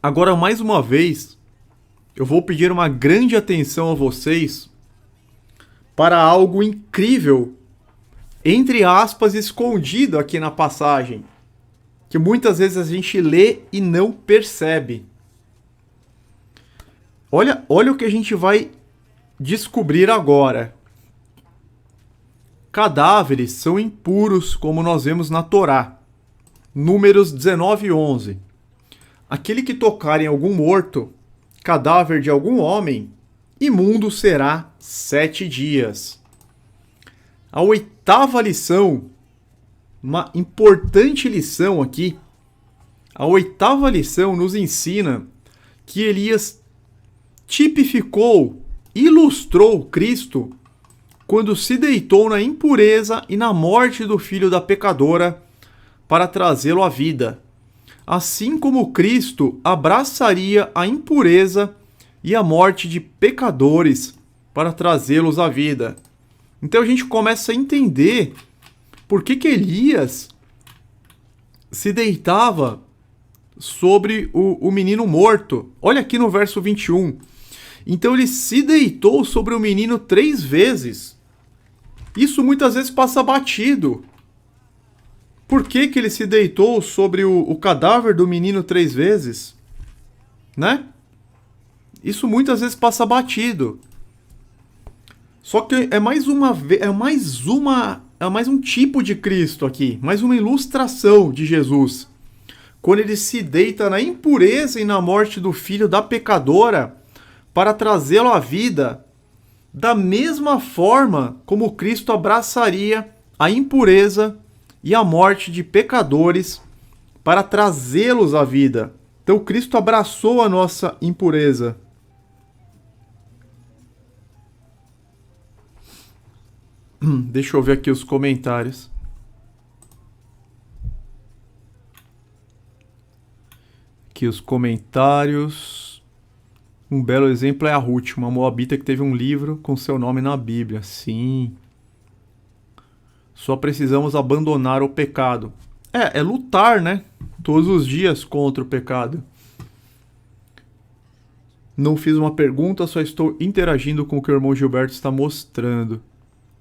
Agora, mais uma vez, eu vou pedir uma grande atenção a vocês para algo incrível, entre aspas, escondido aqui na passagem, que muitas vezes a gente lê e não percebe. Olha o que a gente vai descobrir agora. Cadáveres são impuros, como nós vemos na Torá. Números 19 e 11. Aquele que tocar em algum morto, cadáver de algum homem, imundo será 7 dias. A 8ª lição, uma importante lição aqui, a 8ª lição nos ensina que Elias tipificou, ilustrou Cristo quando se deitou na impureza e na morte do filho da pecadora para trazê-lo à vida. Assim como Cristo abraçaria a impureza e a morte de pecadores para trazê-los à vida. Então a gente começa a entender por que Elias se deitava sobre o menino morto. Olha aqui no verso 21. Então ele se deitou sobre o menino 3 vezes. Isso muitas vezes passa batido. Por que ele se deitou sobre o cadáver do menino 3 vezes? Né? Isso muitas vezes passa batido. Só que é mais um tipo de Cristo aqui, mais uma ilustração de Jesus. Quando ele se deita na impureza e na morte do filho da pecadora para trazê-lo à vida, da mesma forma como Cristo abraçaria a impureza e a morte de pecadores para trazê-los à vida. Então Cristo abraçou a nossa impureza. Deixa eu ver aqui os comentários. Aqui os comentários. Um belo exemplo é a Ruth, uma moabita que teve um livro com seu nome na Bíblia. Sim. Só precisamos abandonar o pecado. É lutar, né? Todos os dias contra o pecado. Não fiz uma pergunta, só estou interagindo com o que o irmão Gilberto está mostrando.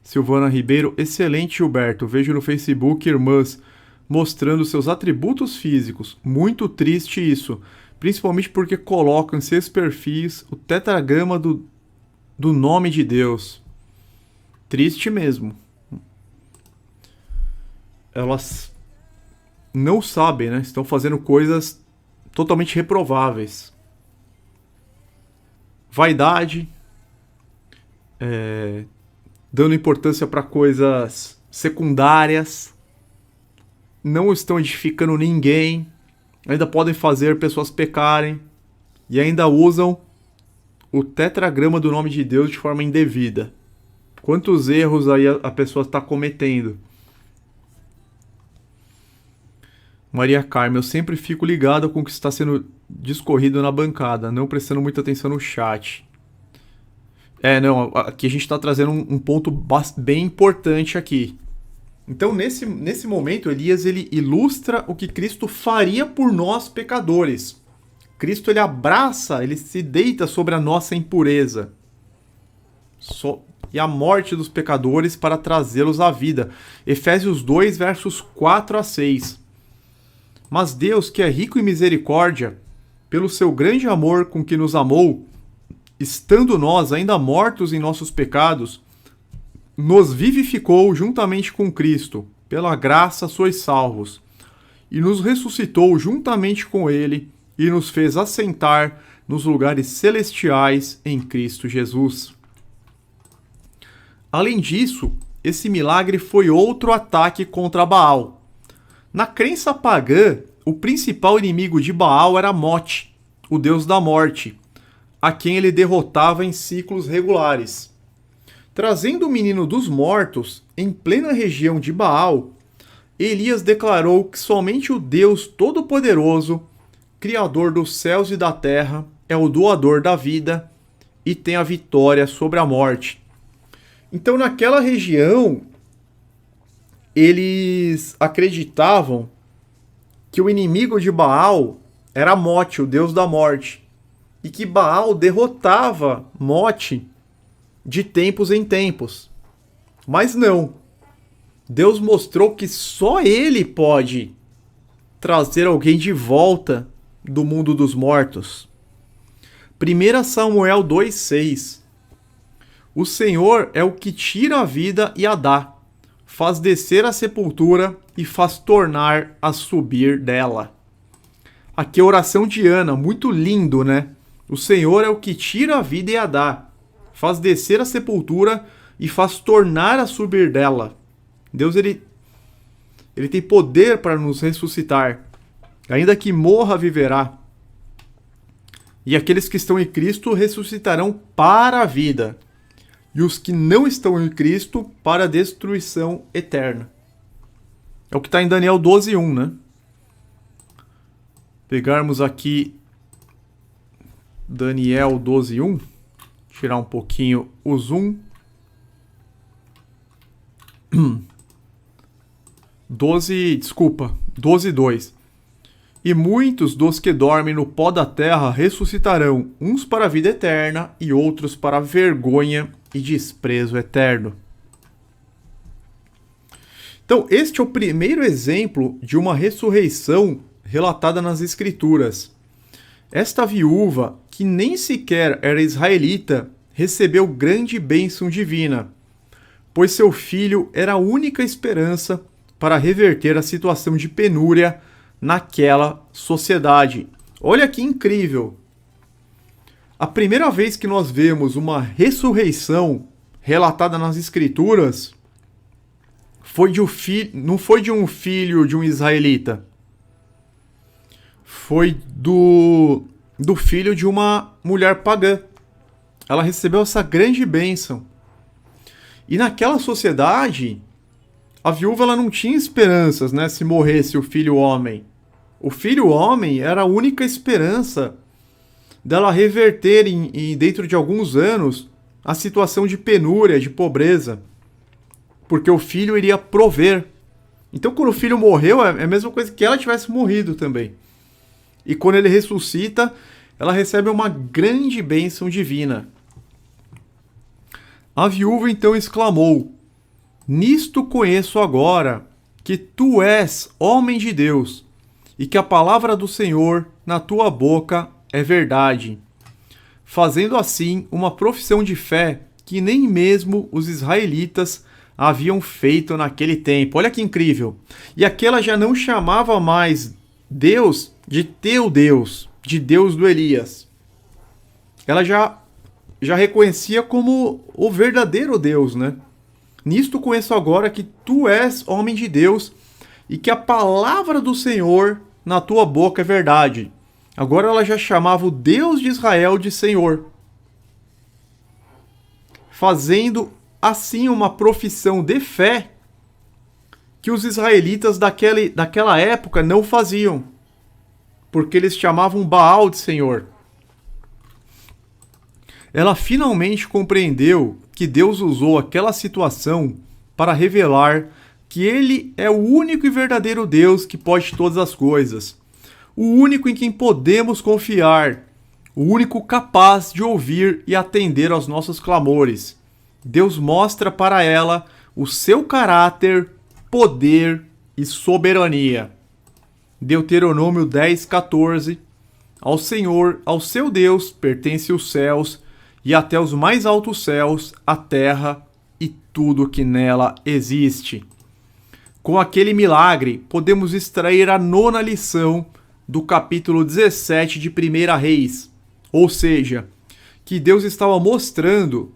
Silvana Ribeiro, excelente, Gilberto. Vejo no Facebook irmãs mostrando seus atributos físicos. Muito triste isso. Principalmente porque colocam em seus perfis o tetragrama do nome de Deus. Triste mesmo. Elas não sabem, né? Estão fazendo coisas totalmente reprováveis. Vaidade. Dando importância para coisas secundárias. Não estão edificando ninguém. Ainda podem fazer pessoas pecarem. E ainda usam o tetragrama do nome de Deus de forma indevida. Quantos erros aí a pessoa está cometendo? Maria Carmen, eu sempre fico ligado com o que está sendo discorrido na bancada, não prestando muita atenção no chat. Aqui a gente está trazendo um ponto bem importante aqui. Então, nesse momento, Elias ele ilustra o que Cristo faria por nós pecadores. Cristo ele abraça, ele se deita sobre a nossa impureza. E a morte dos pecadores para trazê-los à vida. Efésios 2, versos 4 a 6. Mas Deus, que é rico em misericórdia, pelo seu grande amor com que nos amou, estando nós ainda mortos em nossos pecados, nos vivificou juntamente com Cristo, pela graça sois salvos, e nos ressuscitou juntamente com ele, e nos fez assentar nos lugares celestiais em Cristo Jesus. Além disso, esse milagre foi outro ataque contra Baal. Na crença pagã, o principal inimigo de Baal era Mote, o deus da morte, a quem ele derrotava em ciclos regulares. Trazendo o menino dos mortos, em plena região de Baal, Elias declarou que somente o Deus Todo-Poderoso, Criador dos céus e da terra, é o doador da vida e tem a vitória sobre a morte. Então, naquela região, eles acreditavam que o inimigo de Baal era Mote, o deus da morte, e que Baal derrotava Mote de tempos em tempos. Mas não. Deus mostrou que só ele pode trazer alguém de volta do mundo dos mortos. 1 Samuel 2,6. O Senhor é o que tira a vida e a dá, faz descer a sepultura e faz tornar a subir dela. Aqui é a oração de Ana, muito lindo, né? O Senhor é o que tira a vida e a dá, faz descer a sepultura e faz tornar a subir dela. Deus, ele tem poder para nos ressuscitar. Ainda que morra, viverá. E aqueles que estão em Cristo ressuscitarão para a vida. E os que não estão em Cristo para a destruição eterna. É o que está em Daniel 12:1, né? Pegarmos aqui Daniel 12:1. Tirar um pouquinho o zoom. 12:2. E muitos dos que dormem no pó da terra ressuscitarão, uns para a vida eterna e outros para a vergonha e desprezo eterno. Então, este é o primeiro exemplo de uma ressurreição relatada nas Escrituras. Esta viúva, que nem sequer era israelita, recebeu grande bênção divina, pois seu filho era a única esperança para reverter a situação de penúria naquela sociedade. Olha que incrível! A primeira vez que nós vemos uma ressurreição relatada nas Escrituras não foi de um filho de um israelita. Foi do filho de uma mulher pagã. Ela recebeu essa grande bênção. E naquela sociedade, a viúva ela não tinha esperanças, né, se morresse o filho homem. O filho homem era a única esperança dela reverter dentro de alguns anos a situação de penúria, de pobreza. Porque o filho iria prover. Então, quando o filho morreu, é a mesma coisa que ela tivesse morrido também. E quando ele ressuscita, ela recebe uma grande bênção divina. A viúva então exclamou: Nisto conheço agora que tu és homem de Deus, e que a palavra do Senhor na tua boca é verdade. Fazendo assim uma profissão de fé que nem mesmo os israelitas haviam feito naquele tempo. Olha que incrível! E aquela já não chamava mais Deus de teu Deus, de Deus do Elias. Ela já reconhecia como o verdadeiro Deus, né? Nisto conheço agora que tu és homem de Deus e que a palavra do Senhor na tua boca é verdade. Agora ela já chamava o Deus de Israel de Senhor, fazendo assim uma profissão de fé que os israelitas daquela época não faziam, porque eles chamavam Baal de Senhor. Ela finalmente compreendeu que Deus usou aquela situação para revelar que Ele é o único e verdadeiro Deus que pode todas as coisas, o único em quem podemos confiar, o único capaz de ouvir e atender aos nossos clamores. Deus mostra para ela o seu caráter, poder e soberania. Deuteronômio 10:14. Ao Senhor, ao seu Deus, pertence os céus e até os mais altos céus, a terra e tudo que nela existe. Com aquele milagre, podemos extrair a 9ª lição do capítulo 17 de 1 Reis. Ou seja, que Deus estava mostrando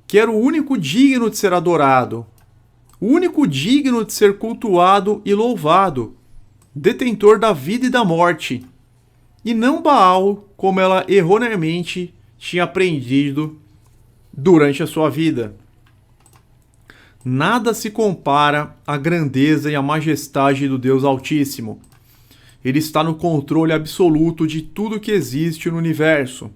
que era o único digno de ser adorado, o único digno de ser cultuado e louvado, detentor da vida e da morte, e não Baal, como ela erroneamente tinha aprendido durante a sua vida. Nada se compara à grandeza e à majestade do Deus Altíssimo. Ele está no controle absoluto de tudo que existe no universo.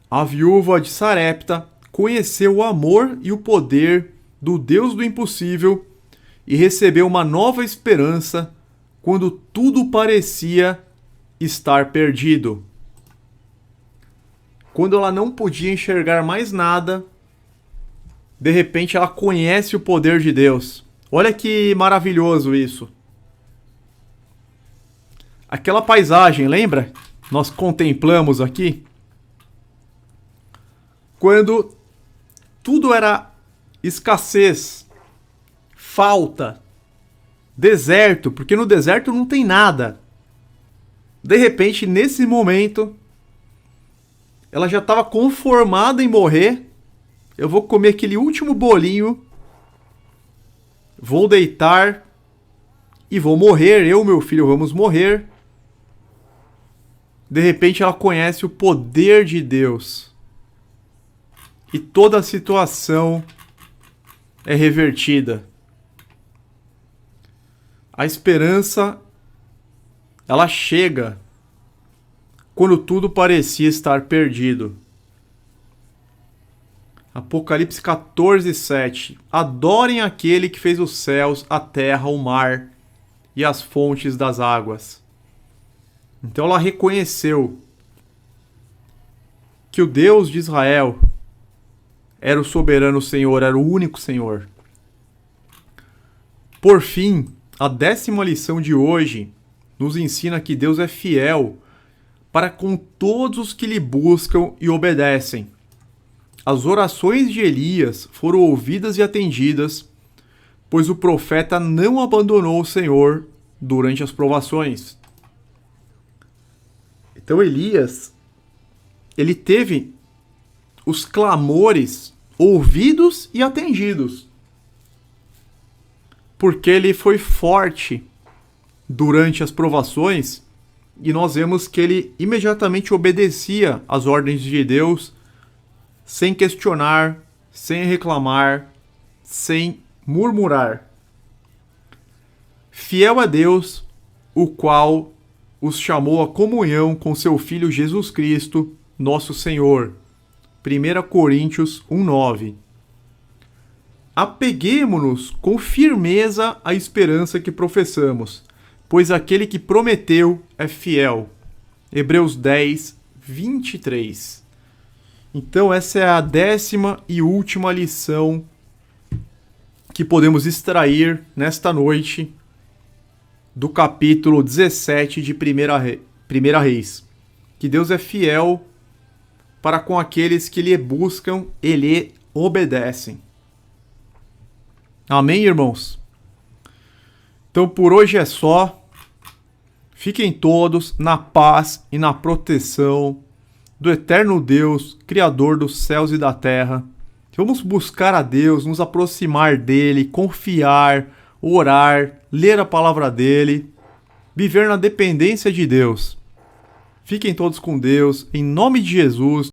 A viúva de Sarepta conheceu o amor e o poder do Deus do impossível e recebeu uma nova esperança quando tudo parecia estar perdido. Quando ela não podia enxergar mais nada, de repente ela conhece o poder de Deus. Olha que maravilhoso isso. Aquela paisagem, lembra? Nós contemplamos aqui. Quando tudo era escassez, falta, deserto, porque no deserto não tem nada. De repente, nesse momento, ela já estava conformada em morrer. Eu vou comer aquele último bolinho, vou deitar e vou morrer. Eu e meu filho vamos morrer. De repente, ela conhece o poder de Deus. E toda a situação é revertida. A esperança, ela chega quando tudo parecia estar perdido. Apocalipse 14:7. Adorem aquele que fez os céus, a terra, o mar e as fontes das águas. Então ela reconheceu que o Deus de Israel era o soberano Senhor, era o único Senhor. Por fim, a 10ª lição de hoje nos ensina que Deus é fiel para com todos os que lhe buscam e obedecem. As orações de Elias foram ouvidas e atendidas, pois o profeta não abandonou o Senhor durante as provações. Então Elias, ele teve os clamores ouvidos e atendidos, porque ele foi forte durante as provações, e nós vemos que ele imediatamente obedecia às ordens de Deus, sem questionar, sem reclamar, sem murmurar. Fiel a Deus, o qual os chamou à comunhão com seu Filho Jesus Cristo, nosso Senhor. 1 Coríntios 1:9. Apeguemo-nos com firmeza à esperança que professamos, pois aquele que prometeu é fiel. Hebreus 10:23. Então essa é a 10ª e última lição que podemos extrair nesta noite do capítulo 17 de 1 Reis. Que Deus é fiel para com aqueles que lhe buscam e lhe obedecem. Amém, irmãos? Então por hoje é só. Fiquem todos na paz e na proteção do eterno Deus, Criador dos céus e da terra. Vamos buscar a Deus, nos aproximar dele, confiar, orar, ler a palavra dele, viver na dependência de Deus. Fiquem todos com Deus, em nome de Jesus.